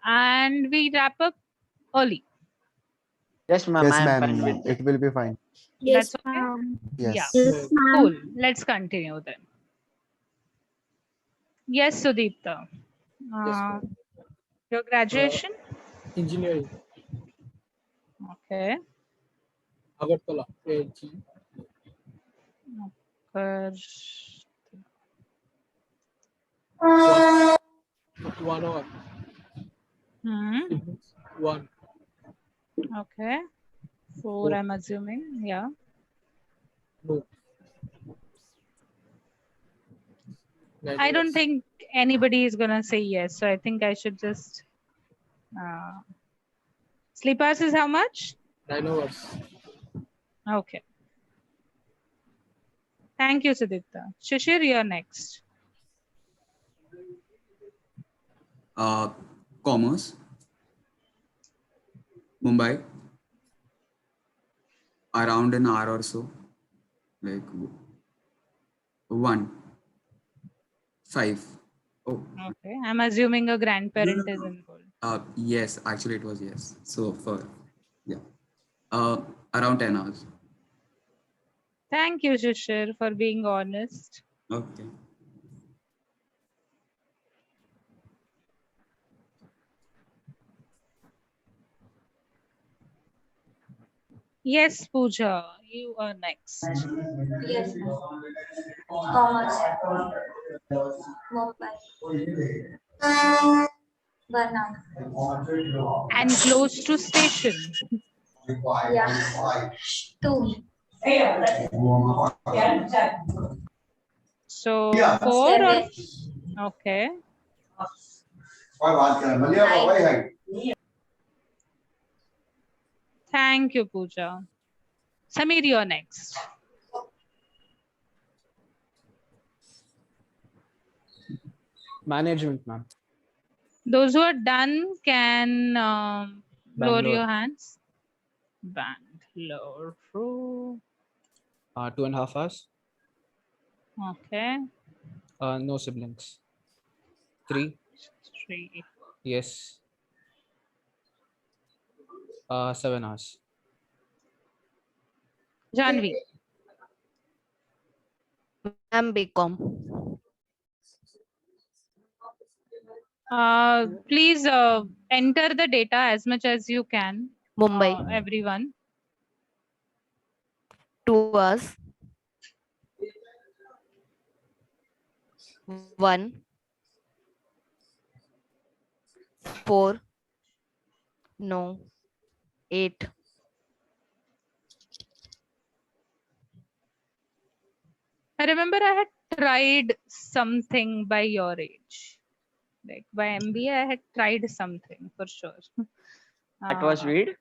and we wrap up early. Yes, ma'am. Yes, I am fine ma'am. with It will be fine. That's okay? Yes. Yeah. Cool. Let's continue then. Yes, Sudipta. Your graduation? Engineering. Okay. Agartala. AG. One hour. One. Okay. 4, I'm assuming. Yeah. No. I don't think anybody is gonna say yes, so I think I should just. Sleep hours is how much? 9 hours. Okay. Thank you, Sudipta. Shishir, you're next. Commerce, Mumbai, around an hour or so, like 1, 5. Oh, Okay. I'm assuming a grandparent is involved. yes, actually it was yes. So around 10 hours. Thank you, Shishir, for being honest. Okay. Yes, Pooja, you are next. Yes. Commerce. Mumbai. 1 hour. And close to station. Yeah. 2. So 4 or 7. okay. Thank you, Pooja. Samir, you're next. Management, ma'am. Those who are done can lower Bangalore. your hands. Bangalore. 2.5 hours. Okay. No siblings. 3. 3. Yes. 7 hours. Janvi. I'm BCom. Please enter the data as much as you can. Mumbai. Everyone. 2 hours. 1. 4. No. 8. I remember I had tried something by your age. Like by MBA, I had tried something for sure. That was weed.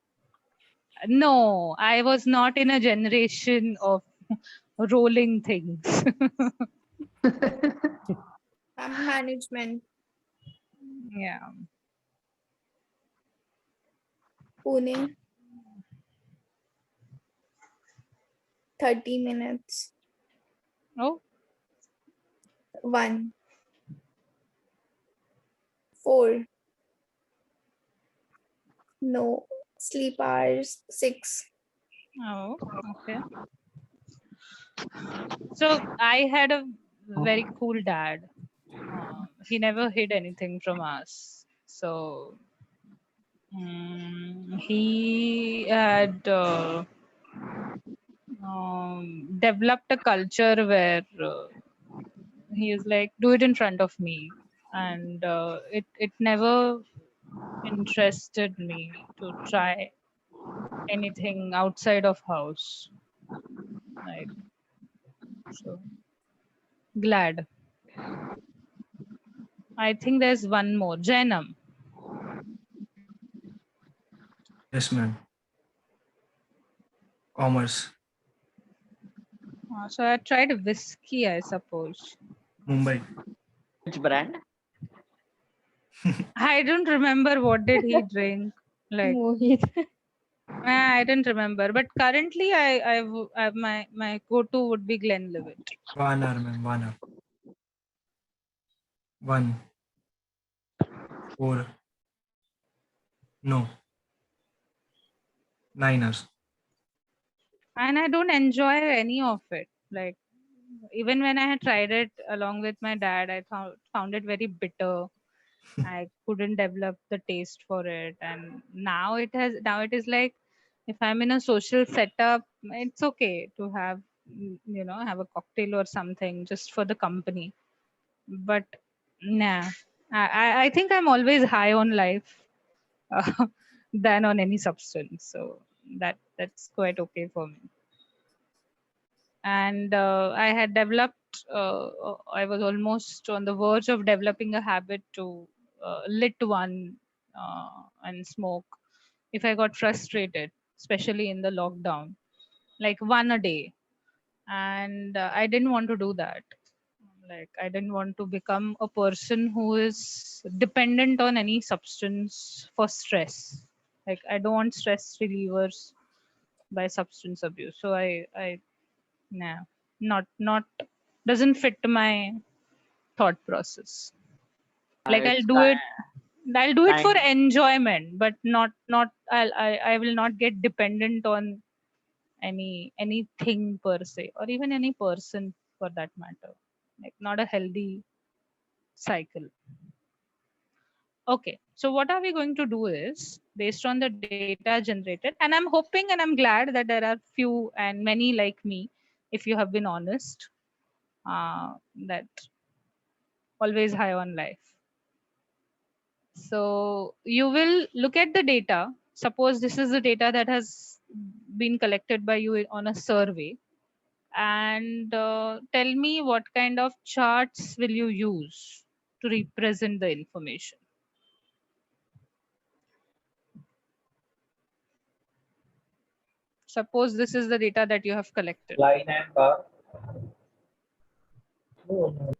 No, I was not in a generation of rolling things. Management. Yeah. Pune. 30 minutes. Oh. 1. 4. No. Sleep hours. 6. Oh, okay. So I had a very cool dad. He never hid anything from us. So he had developed a culture where he is like, do it in front of me. And it never interested me to try anything outside of house. Right. So glad. I think there's one more. Jainam. Yes, ma'am. Commerce. So I tried whiskey, I suppose. Mumbai. Which brand? I don't remember what did he drink. Like Mohit. I didn't remember. But currently, my go-to would be Glenlivet. Vanar, ma'am. Vanar. 1, 4. No. 9 hours. And I don't enjoy any of it. Like even when I had tried it along with my dad, I found it very bitter. I couldn't develop the taste for it, and now it is like if I'm in a social setup, it's okay to have have a cocktail or something just for the company. But nah, I think I'm always high on life than on any substance, so that's quite okay for me. And I had developed I was almost on the verge of developing a habit to lit one and smoke if I got frustrated, especially in the lockdown, like one a day. And I didn't want to do that. Like I didn't want to become a person who is dependent on any substance for stress. Like I don't want stress relievers by substance abuse, so I nah, not doesn't fit my thought process. Like It's I'll do it for kind. enjoyment, but not I will not get dependent on anything per se, or even any person for that matter. Like not a healthy cycle. Okay, so what are we going to do is based on the data generated, and I'm hoping and I'm glad that there are few and many like me, if you have been honest, that always high on life. So you will look at the data. Suppose this is the data that has been collected by you on a survey, and tell me what kind of charts will you use to represent the information. Suppose this is the data that you have collected. Line and bar. No.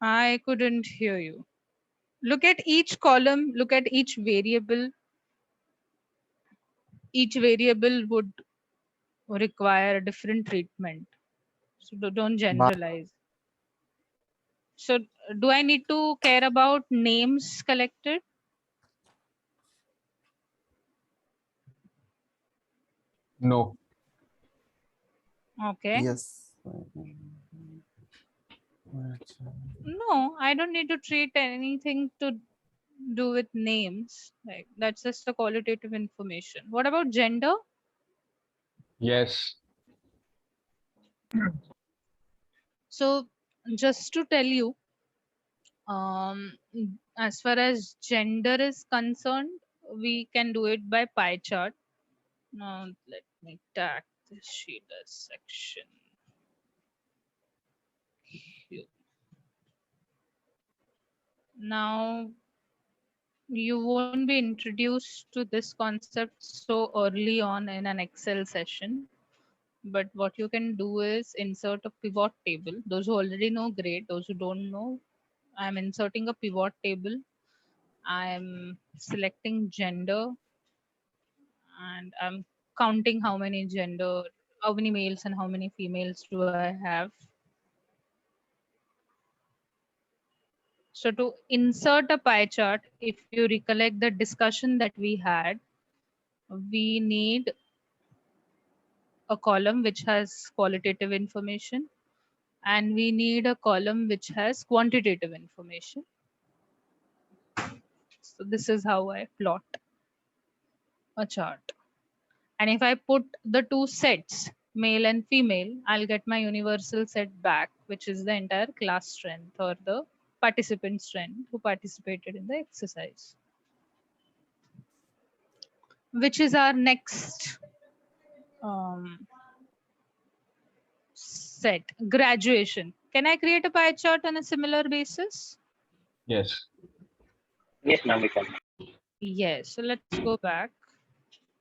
I couldn't hear you. Look at each column, look at each variable. Each variable would require a different treatment. So don't generalize. So do I need to care about names collected? No. Okay. Yes. No, I don't need to treat anything to do with names. Like that's just a qualitative information. What about gender? Yes. So just to tell you, as far as gender is concerned, we can do it by pie chart. Now let me tag this sheet as section. Q. Now you won't be introduced to this concept so early on in an Excel session. But what you can do is insert a pivot table. Those who already know, great. Those who don't know, I'm inserting a pivot table. I'm selecting gender, and I'm counting how many males and how many females do I have. So to insert a pie chart, if you recollect the discussion that we had, we need a column which has qualitative information, and we need a column which has quantitative information. So this is how I plot a chart. And if I put the two sets, male and female, I'll get my universal set back, which is the entire class strength or the participant strength who participated in the exercise. Which is our next set. Graduation. Can I create a pie chart on a similar basis? Yes. Yes, ma'am, we can. Yes. So let's go back.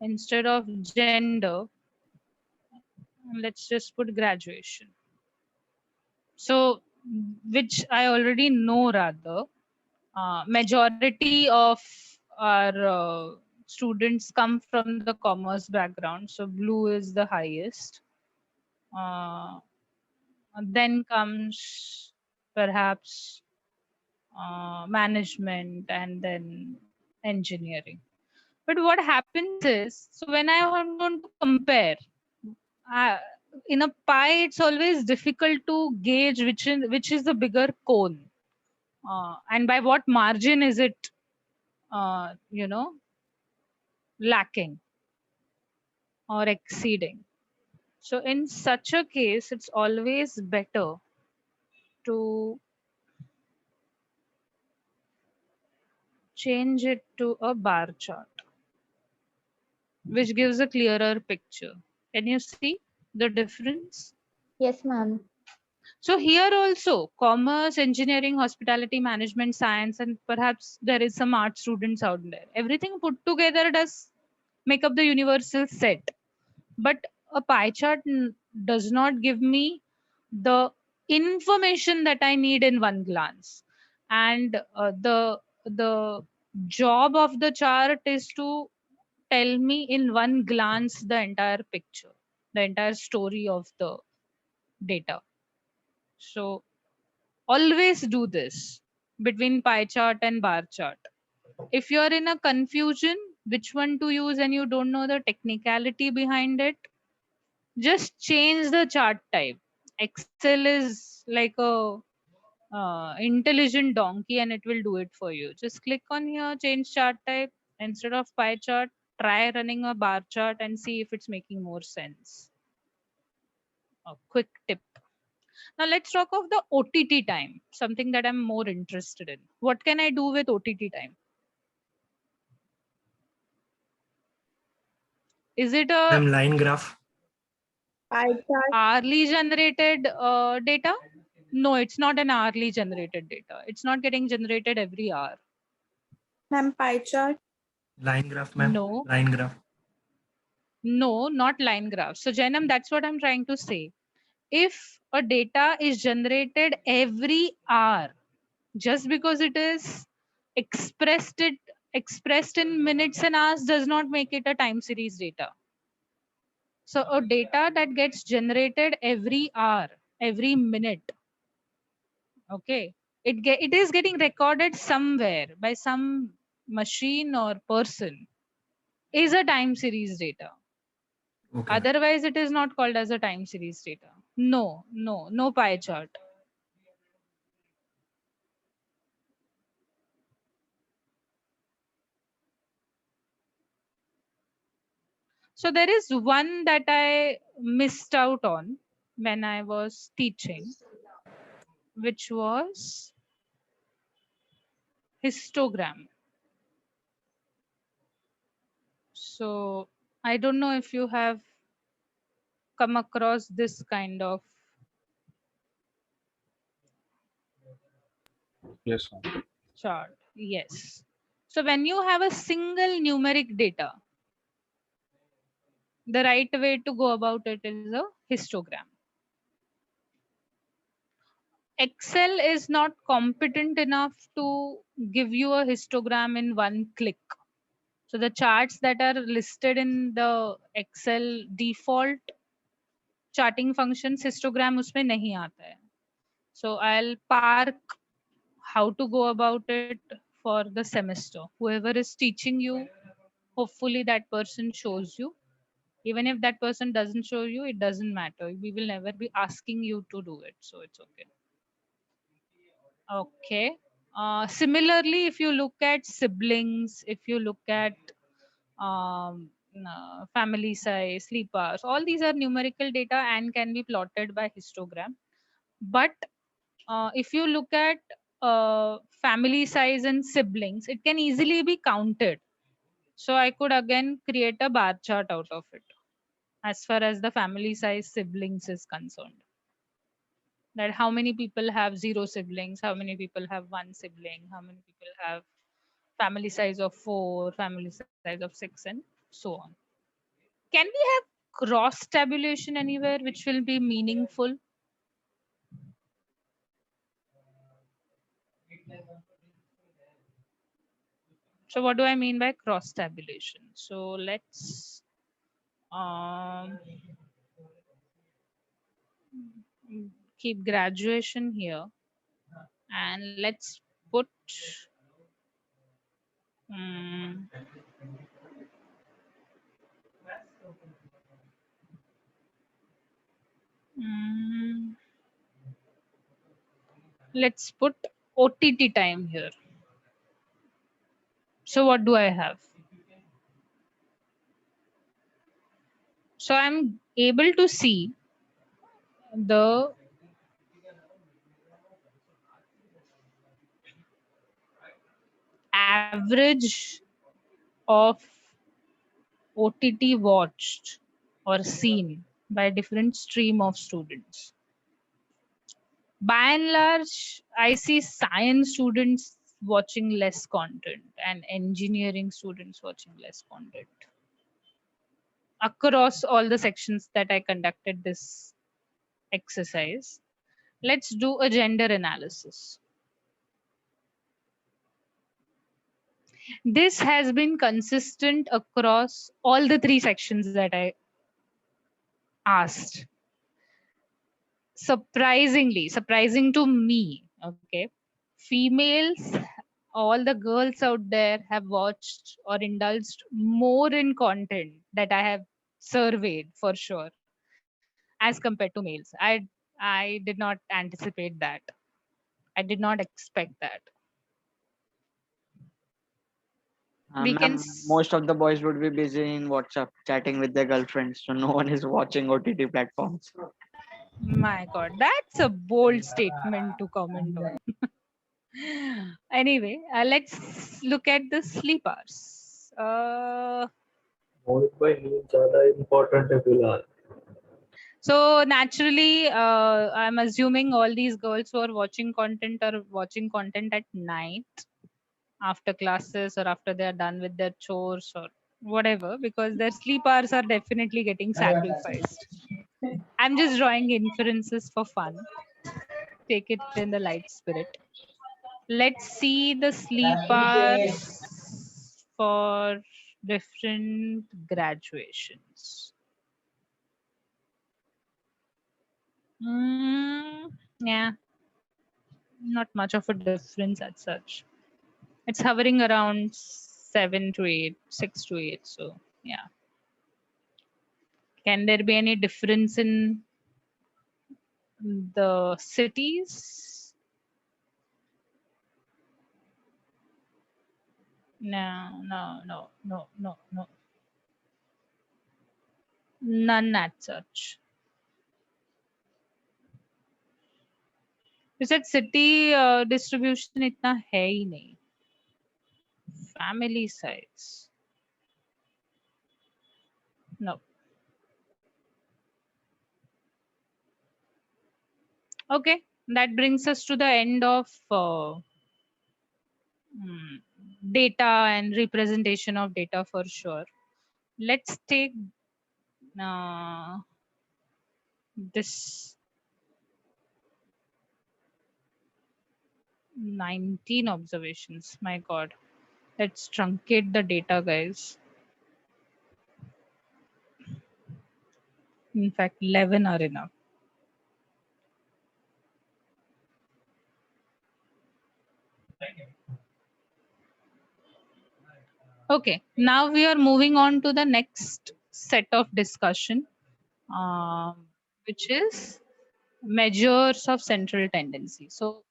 Instead of gender, let's just put graduation. So, which I already know rather, majority of our students come from the commerce background. So blue is the highest. Then comes perhaps management and then engineering. But what happens is, so when I want to compare, uh, in a pie, it's always difficult to gauge which is the bigger cone, and by what margin is it, lacking or exceeding. So in such a case, it's always better to change it to a bar chart, which gives a clearer picture. Can you see the difference? Yes, ma'am. So here also, commerce, engineering, hospitality, management, science, and perhaps there is some art students out there. Everything put together does make up the universal set. But a pie chart does not give me the information that I need in one glance. And the job of the chart is to tell me in one glance the entire picture, the entire story of the data. So always do this between pie chart and bar chart. If you're in a confusion which one to use and you don't know the technicality behind it, just change the chart type. Excel is like a intelligent donkey and it will do it for you. Just click on here, change chart type. Instead of pie chart, try running a bar chart and see if it's making more sense. A quick tip. Now let's talk of the OTT time, something that I'm more interested in. What can I do with OTT time? Is it a Line graph. hourly generated data? No, it's not an hourly generated data. It's not getting generated every hour. Ma'am, pie chart. Line graph, ma'am. No. Line graph. No, not line graph. So Janam, that's what I'm trying to say. If a data is generated every hour, just because it is expressed in minutes and hours does not make it a time series data. So a data that gets generated every hour, every minute, okay, it is getting recorded somewhere by some machine or person, is a time series data. Okay. Otherwise, it is not called as a time series data. No pie chart. So there is one that I missed out on when I was teaching, which was histogram. So I don't know if you have come across this kind of. Yes, ma'am. Chart. Yes. So when you have a single numeric data, the right way to go about it is a histogram. Excel is not competent enough to give you a histogram in one click. So the charts that are listed in the Excel default charting functions, histogram उसमें नहीं आता है. So I'll park how to go about it for the semester. Whoever is teaching you, hopefully that person shows you. Even if that person doesn't show you, it doesn't matter. We will never be asking you to do it. So it's okay. Okay. Similarly, if you look at siblings, if you look at family size, sleep hours, all these are numerical data and can be plotted by histogram. But if you look at family size and siblings, it can easily be counted. So I could again create a bar chart out of it as far as the family size siblings is concerned. That how many people have 0 siblings, how many people have 1 sibling, how many people have family size of 4, family size of 6, and so on. Can we have cross tabulation anywhere which will be meaningful? So what do I mean by cross tabulation? So let's keep graduation here, and let's put let's put OTT time here. So what do I have? So I'm able to see the average of OTT watched or seen by different stream of students. By and large, I see science students watching less content and engineering students watching less content across all the sections that I conducted this exercise. Let's do a gender analysis. This has been consistent across all the 3 sections that I asked. Surprising to me, okay, females, all the girls out there have watched or indulged more in content that I have surveyed for sure as compared to males. I did not anticipate that. I did not expect that. We can Ma'am, most of the boys would be busy in WhatsApp chatting with their girlfriends, so no one is watching OTT platforms. My God, that's a bold statement to comment on. Anyway, let's look at the sleep hours. मोहित भाई नींद ज्यादा important है फिलहाल. So naturally, I'm assuming all these girls who are watching content are watching content at night after classes or after they are done with their chores or whatever, because their sleep hours are definitely getting sacrificed. I'm just drawing inferences for fun. Take it in the light spirit. Let's see the sleep hours for different graduations. Yeah, not much of a difference as such. It's hovering around 7 to 8, 6 to 8. So yeah. Can there be any difference in the cities? No. None as such. You said city distribution इतना है ही नहीं. Family size. No. Okay, that brings us to the end of data and representation of data for sure. Let's take this 19 observations. My God, let's truncate the data, guys. In fact, 11 are enough. Okay, now we are moving on to the next set of discussion, which is measures of central tendency. So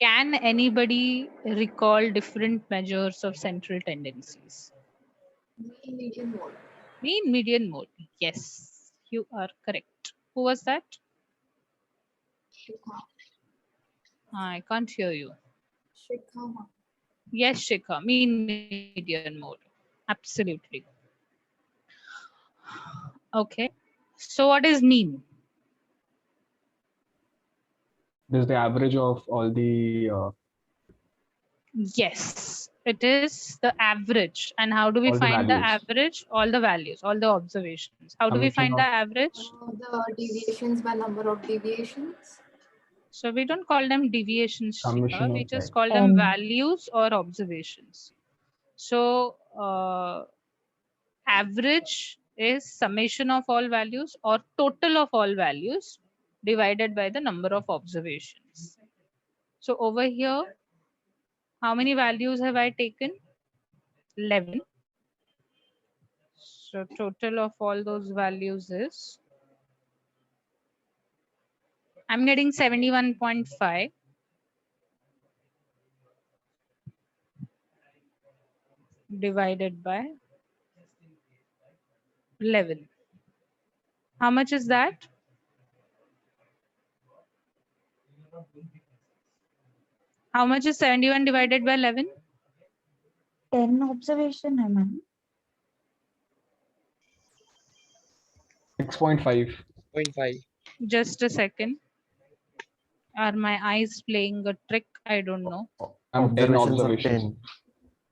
can anybody recall different measures of central tendencies? Mean median mode. Mean median mode. Yes, you are correct. Who was that? Shikha. I can't hear you. Shikha. Yes, Shikha, mean median mode. Absolutely. Okay. So what is mean? This is the average of all the Yes, it is the average. And how do we all the find the values. average? All the values, all the observations. How do we Summation find the of average? The deviations by number of deviations. So we don't call them deviations, Shikha. summation We of just that. call them values or observations. So average is summation of all values or total of all values divided by the number of observations. So over here, how many values have I taken? 11. So total of all those values is, I'm getting 71.5. Divided by 11. How much is that? How much is 71 divided by 11? 10 observation है ma'am. 6.5. 0.5. Just a second. Are my eyes playing a trick? I don't know. 10 Observations of observations. 10.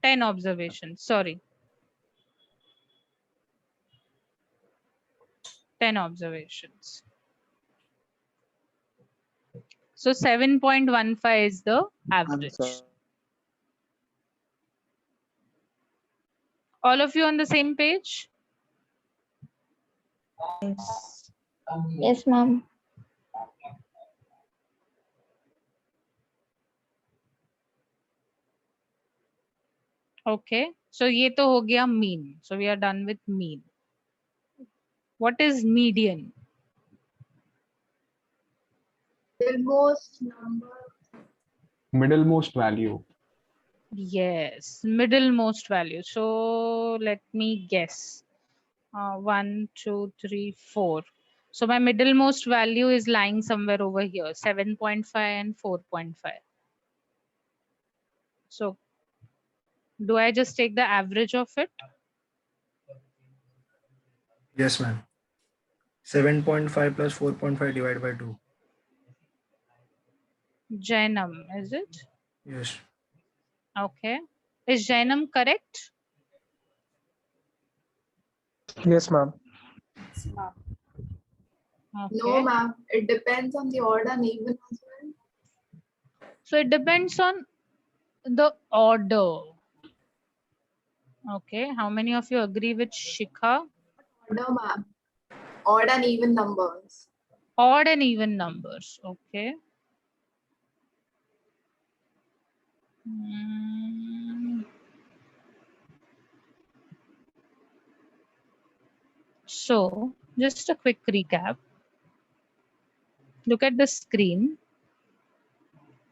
10 observations. Sorry. 10 observations. So 7.15 is the average. Answer. All of you on the same page? Yes, ma'am. Okay. So ये तो हो गया mean. So we are done with mean. What is median? Middlemost number. Middlemost value. Yes, middlemost value. So let me guess. 1, 2, 3, 4. So my middlemost value is lying somewhere over here, 7.5 and 4.5. So do I just take the average of it? Yes, ma'am. 7.5 plus 4.5 divided by 2. Jainam, is it? Yes. Okay. Is Jainam correct? Yes, ma'am. Okay. No, ma'am. It depends on the odd and even as well. So it depends on the order. Okay. How many of you agree with Shikha? Order, ma'am. Odd and even numbers. Odd and even numbers. Okay. So just a quick recap. Look at the screen.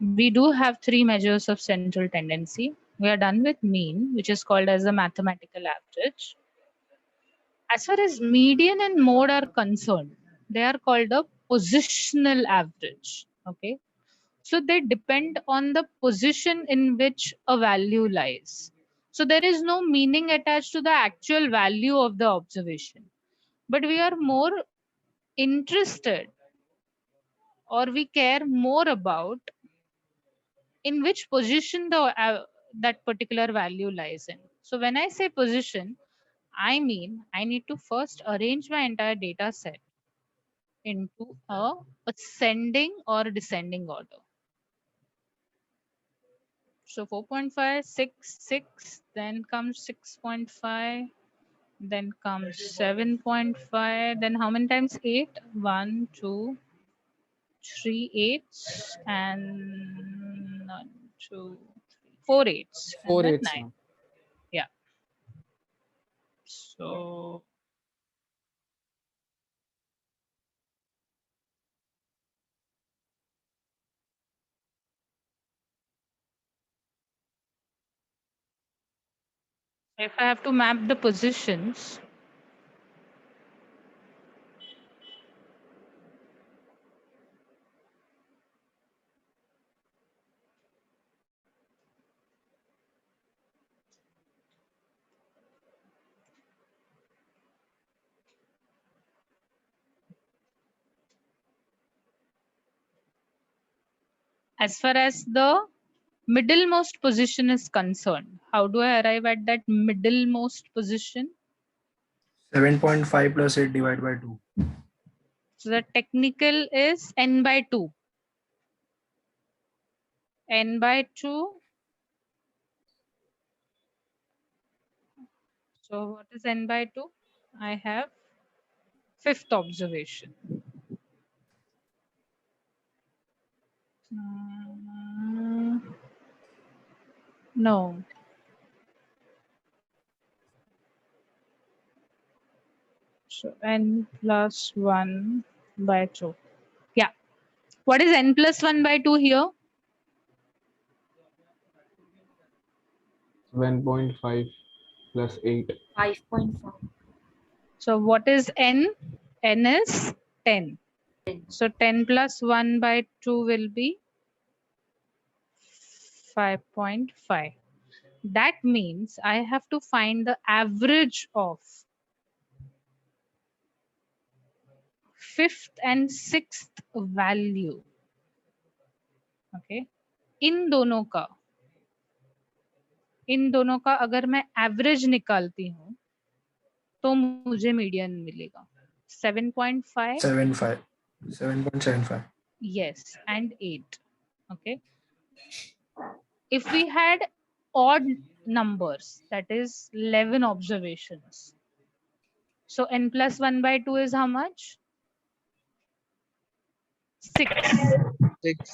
We do have 3 measures of central tendency. We are done with mean, which is called as the mathematical average. As far as median and mode are concerned, they are called a positional average. Okay. So they depend on the position in which a value lies. So there is no meaning attached to the actual value of the observation. But we are more interested, or we care more about in which position that particular value lies in. So when I say position, I mean I need to first arrange my entire data set into a ascending or descending order. So 4.5, 6, 6, then comes 6.5, then comes 7.5, then how many times 8? 1, 2, 3 eights, and 1, 2, 3, 4 eights, and 4 then eighths, 9. ma'am. Yeah. So if I have to map the positions, As far as the middlemost position is concerned, how do I arrive at that middlemost position? 7.5 plus 8 divided by 2. So the technical is n by 2. N by 2. So what is n by 2? I have fifth observation. No. So n plus 1 by 2. Yeah. What is n plus 1 by 2 here? 7.5 plus 8. 5.5. So what is n? N is 10. So 10 plus 1 by 2 will be 5.5. That means I have to find the average of fifth and sixth value. Okay. इन दोनों का अगर मैं average निकालती हूँ तो मुझे median मिलेगा 7.5 7.75. yes and 8. Okay, if we had odd numbers, that is 11 observations, so n plus 1 by 2 is how much? 6. 6.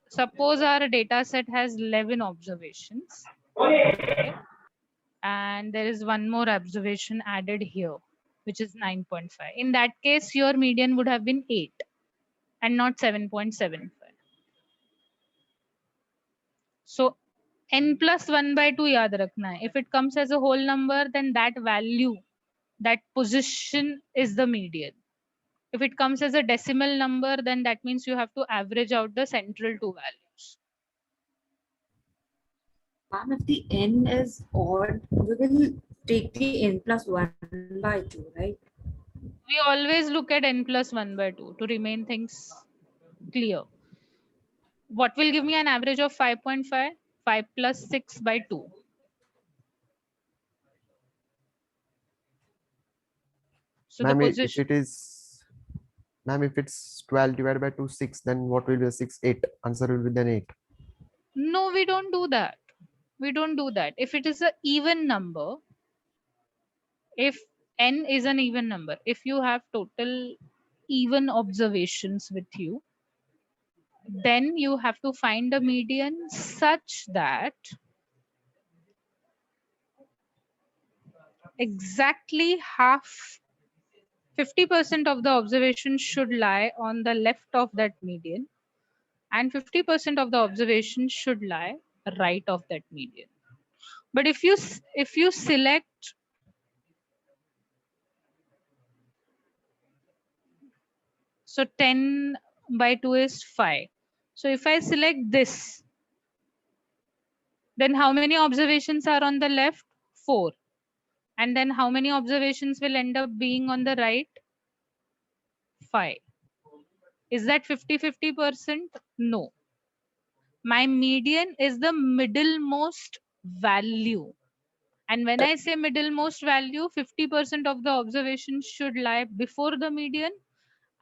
Suppose our data set has 11 observations, okay, and there is one more observation added here, which is 9.5. In that case, your median would have been 8 and not 7.75. So n plus 1 by 2 yaad rakhna hai. If it comes as a whole number, then that value, that position is the median. If it comes as a decimal number, then that means you have to average out the central two values. Ma'am, if the n is odd, we will take the n plus 1 by 2, right? We always look at n plus 1 by 2 to remain things clear. What will give me an average of 5.5? 5 plus 6 by 2. So Ma'am, the if position. it is, ma'am, if it's 12 divided by 2, 6, then what will be the 6? 8. Answer will be then 8. No, we don't do that. We don't do that. If it is an even number, if n is an even number, if you have total even observations with you, then you have to find a median such that exactly half, 50% of the observations should lie on the left of that median and 50% of the observations should lie right of that median. But if you select so 10 by 2 is 5. So if I select this, then how many observations are on the left? 4. And then how many observations will end up being on the right? 5. Is that 50-50%? No. My median is the middlemost value. And when I say middlemost value, 50% of the observations should lie before the median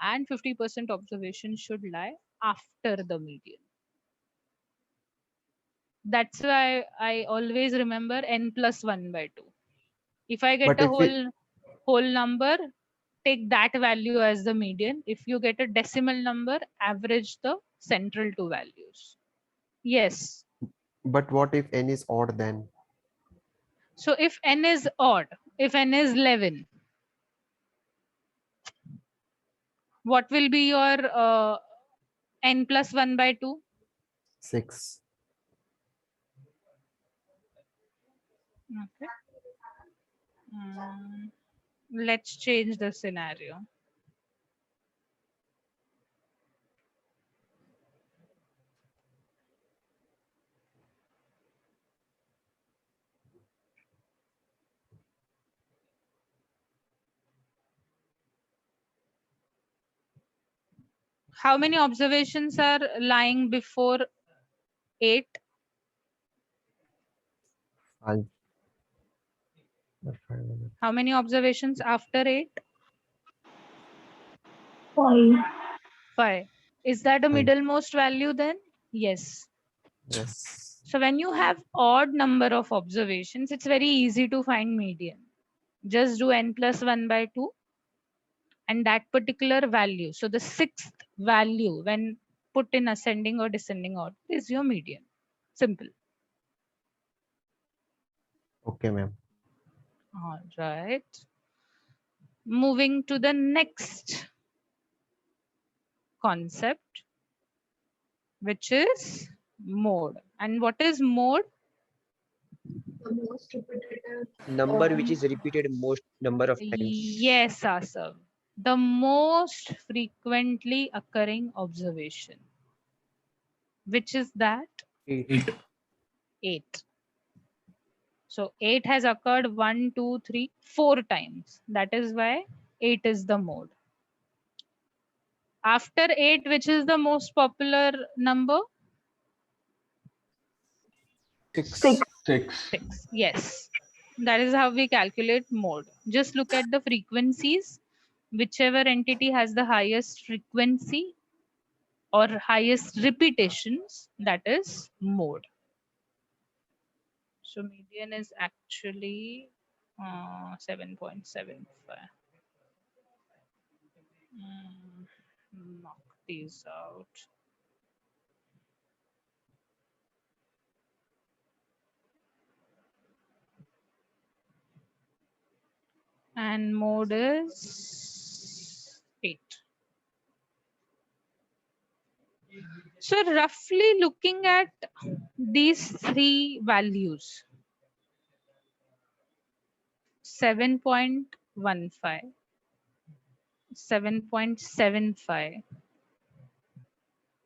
and 50% observation should lie after the median. That's why I always remember n plus 1 by 2. If I get But a if whole number, take that value as the median. If you get a decimal number, average the central two values. Yes. But what if n is odd then? So if n is odd, if n is 11, what will be your n plus 1 by 2? 6. Okay. Let's change the scenario. How many observations are lying before 8? 5. How many observations after 8? 5. 5. Is that a 5. middlemost value then? Yes. Yes. So when you have odd number of observations, it's very easy to find median. Just do n plus 1 by 2 and that particular value. So the 6th value when put in ascending or descending order is your median. Simple. Okay, ma'am. All right. Moving to the next concept, which is mode. And what is mode? The most repetitive. Number which is repeated most number of times. Yes, Asav. The most frequently occurring observation. Which is that? 8. 8. So 8 has occurred 1, 2, 3, 4 times. That is why 8 is the mode. After 8, which is the most popular number? 6. 6. Yes. That is how we calculate mode. Just look at the frequencies. Whichever entity has the highest frequency or highest repetitions, that is mode. So median is actually 7.75. Knock these out. And mode is 8. So roughly looking at these 3 values, 7.15, 7.75,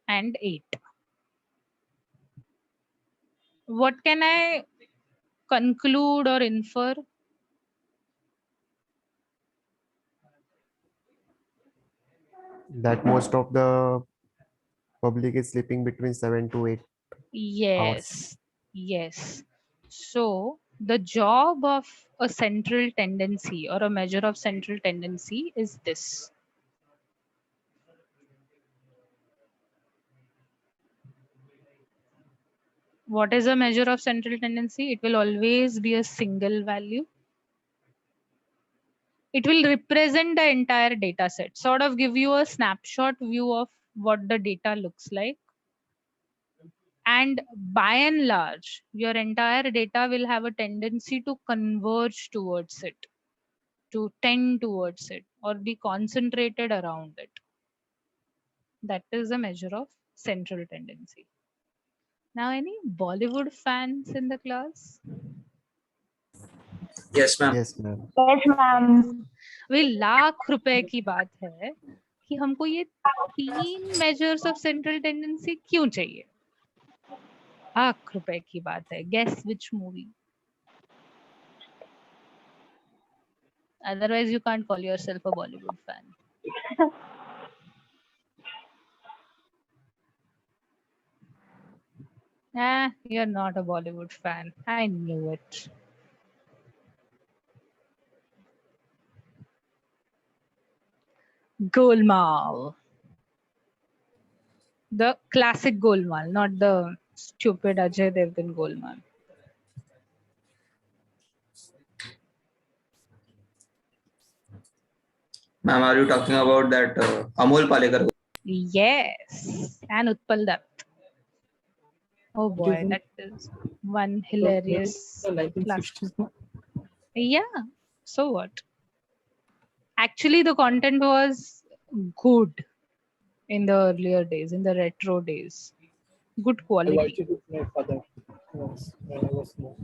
and 8. What can I conclude or infer? That most of the public is sleeping between 7 to 8 hours. Yes, yes. So the job of a central tendency or a measure of central tendency is this. What is a measure of central tendency? It will always be a single value. It will represent the entire data set, sort of give you a snapshot view of what the data looks like. And by and large, your entire data will have a tendency to converge towards it, to tend towards it, or be concentrated around it. That is a measure of central tendency. Now, any Bollywood fans in the class? Yes, ma'am. Yes, ma'am. Yes, ma'am. वे लाख रुपए की बात है कि हमको ये 3 measures of central tendency क्यों चाहिए? लाख रुपए की बात है. Guess which movie? Otherwise, you can't call yourself a Bollywood fan. You're not a Bollywood fan. I knew it. Golmaal. The classic Golmaal, not the stupid Ajay Devgan Golmaal. Ma'am, are you talking about that Amol Palekar? Yes, and Utpal Dutt. Oh boy, that is one hilarious classic. Yeah, so what? Actually, the content was good in the earlier days, in the retro days. Good I quality. watched it with my father once when I was small.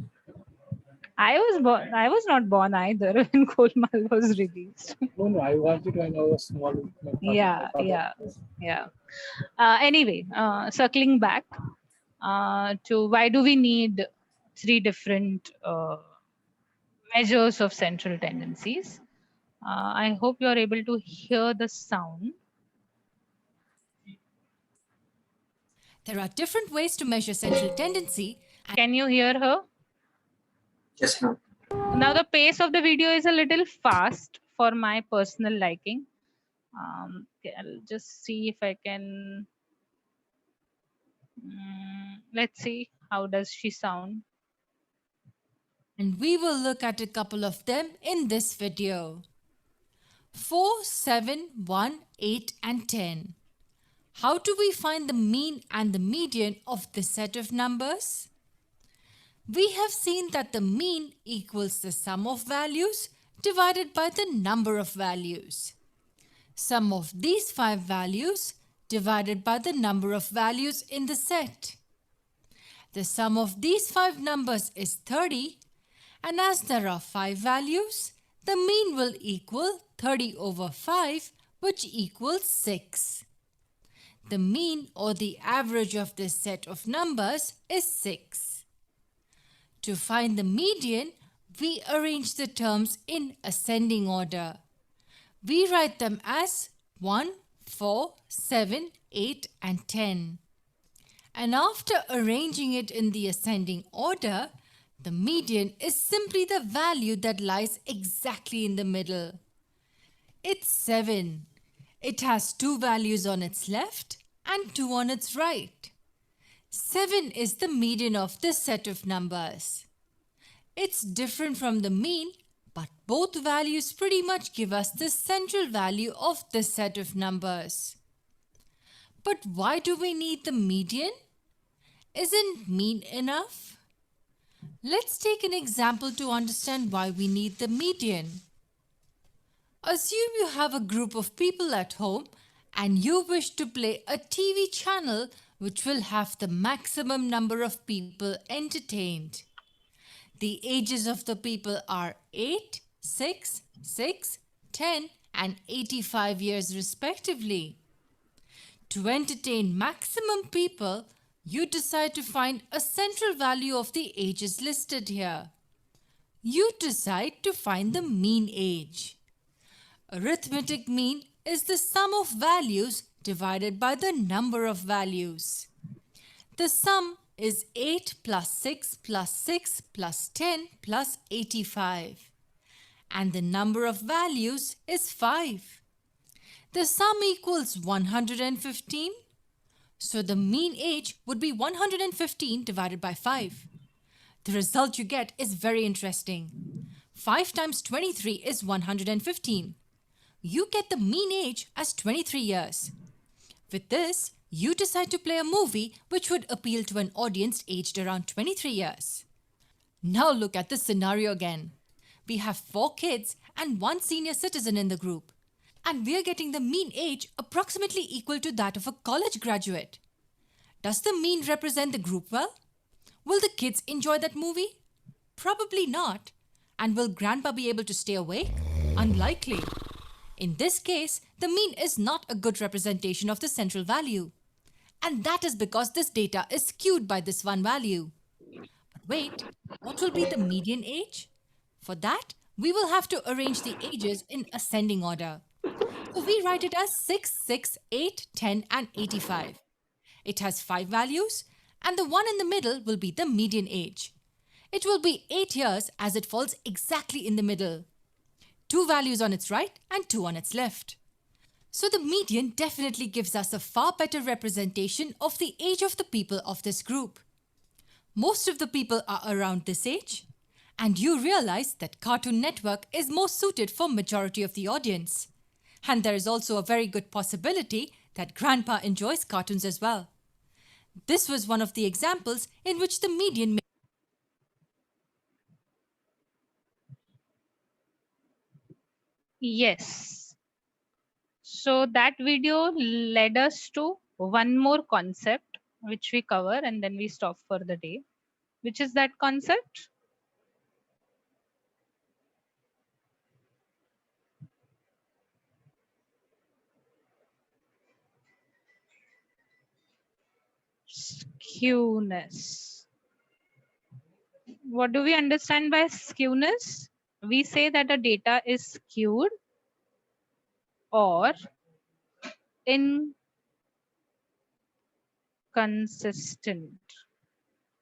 I was not born either when Golmaal was released. No, I watched it when I was small with my father. Yeah, My father. yeah. Anyway, circling back to why do we need 3 different measures of central tendencies? I hope you are able to hear the sound. There are different ways to measure central tendency. Can you hear her? Yes, ma'am. Now the pace of the video is a little fast for my personal liking. Okay, I'll just see if I can. Let's see, how does she sound? And we will look at a couple of them in this video. 4, 7, 1, 8 and 10. How do we find the mean and the median of this set of numbers? We have seen that the mean equals the sum of values divided by the number of values. Sum of these 5 values divided by the number of values in the set. The sum of these 5 numbers is 30, and as there are 5 values, the mean will equal 30 over 5, which equals 6. The mean or the average of this set of numbers is 6. To find the median, we arrange the terms in ascending order. We write them as 1, 4, 7, 8 and 10. And after arranging it in the ascending order, the median is simply the value that lies exactly in the middle. It's 7. It has 2 values on its left and 2 on its right. 7 is the median of this set of numbers. It's different from the mean, but both values pretty much give us the central value of this set of numbers. But why do we need the median? Isn't mean enough? Let's take an example to understand why we need the median. Assume you have a group of people at home and you wish to play a TV channel which will have the maximum number of people entertained. The ages of the people are 8, 6, 6, 10 and 85 years respectively. To entertain maximum people, you decide to find a central value of the ages listed here. You decide to find the mean age. Arithmetic mean is the sum of values divided by the number of values. The sum is 8 plus 6 plus 6 plus 10 plus 85. And the number of values is 5. The sum equals 115. So the mean age would be 115 divided by 5. The result you get is very interesting. 5 times 23 is 115. You get the mean age as 23 years. With this, you decide to play a movie which would appeal to an audience aged around 23 years. Now look at the scenario again. We have 4 kids and 1 senior citizen in the group. And we are getting the mean age approximately equal to that of a college graduate. Does the mean represent the group well? Will the kids enjoy that movie? Probably not. And will grandpa be able to stay awake? Unlikely. In this case, the mean is not a good representation of the central value. And that is because this data is skewed by this one value. But wait, what will be the median age? For that, we will have to arrange the ages in ascending order. So we write it as 6, 6, 8, 10 and 85. It has 5 values and the one in the middle will be the median age. It will be 8 years as it falls exactly in the middle. 2 values on its right and 2 on its left. So the median definitely gives us a far better representation of the age of the people of this group. Most of the people are around this age. And you realize that Cartoon Network is more suited for majority of the audience. And there is also a very good possibility that grandpa enjoys cartoons as well. This was one of the examples in which the median Yes. So that video led us to one more concept which we cover and then we stop for the day. Which is that concept? Skewness. What do we understand by skewness? We say that the data is skewed or consistent.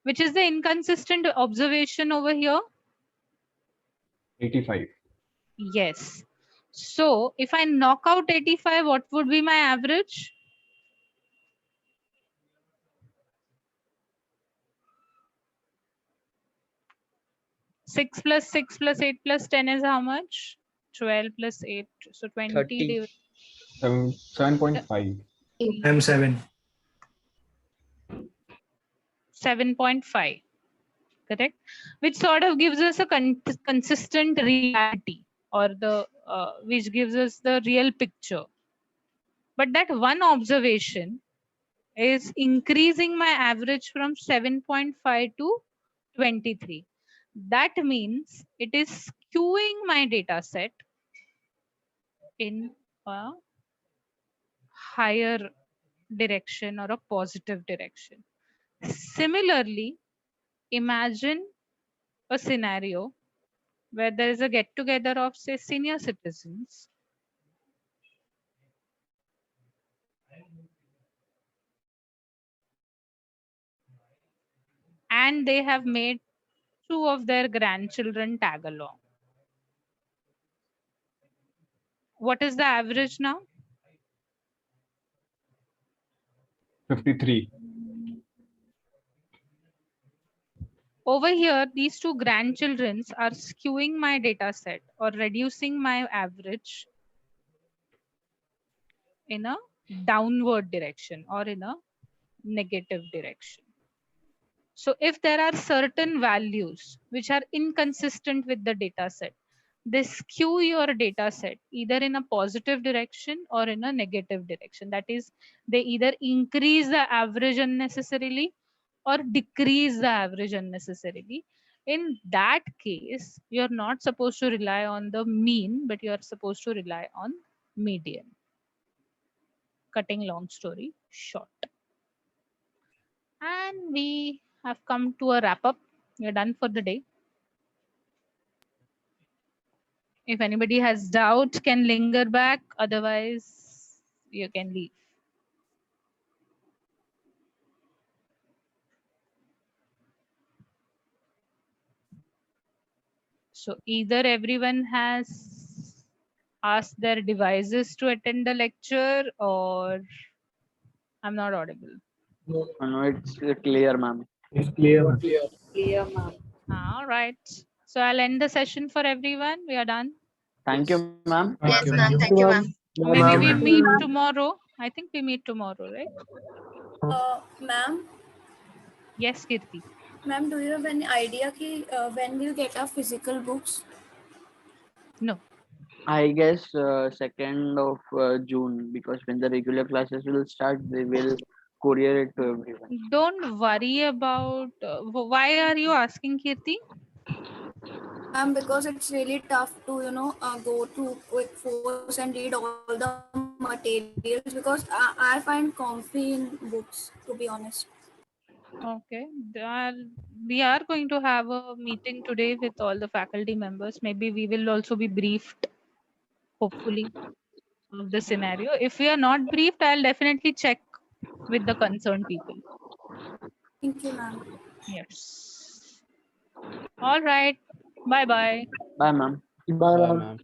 Which is the inconsistent observation over here? 85. Yes. So if I knock out 85, what would be my average? Six plus 6 plus 8 plus 10 is how much? 12 plus 8. So 20. 30. 7.5. I'm 7. 7.5. Correct. Which sort of gives us a consistent reality, or the which gives us the real picture. But that one observation is increasing my average from 7.5 to 23. That means it is skewing my data set in a higher direction or a positive direction. Similarly, imagine a scenario where there is a get together of, say, senior citizens. And they have made 2 of their grandchildren tag along. What is the average now? 53. Over here, these 2 grandchildren are skewing my data set or reducing my average in a downward direction or in a negative direction. So if there are certain values which are inconsistent with the data set, they skew your data set either in a positive direction or in a negative direction. That is, they either increase the average unnecessarily or decrease the average unnecessarily. In that case, you're not supposed to rely on the mean, but you're supposed to rely on median. Cutting long story short. And we have come to a wrap up. We're done for the day. If anybody has doubt, can linger back. Otherwise, you can leave. So either everyone has asked their devices to attend the lecture, or I'm not audible. No, it's clear, ma'am. It's clear. ma'am. Clear, ma'am. All right. So I'll end the session for everyone. We are done. Thank you, ma'am. Yes, ma'am. Thank you, ma'am. Maybe we meet tomorrow. I think we meet tomorrow, right? Ma'am, Yes, Kirti. ma'am, do you have any idea when we'll get our physical books? No. I guess 2nd of June, because when the regular classes will start, they will courier it to everyone. Don't worry about why are you asking, Kirti? Because it's really tough to go to Quick Force and read all the materials, because I find comfy in books, to be honest. Okay. We are going to have a meeting today with all the faculty members. Maybe we will also be briefed, hopefully, of the scenario. If we are not briefed, I'll definitely check with the concerned people. Thank you, ma'am. Yes. All right. Bye-bye. Bye, ma'am. Bye, ma'am.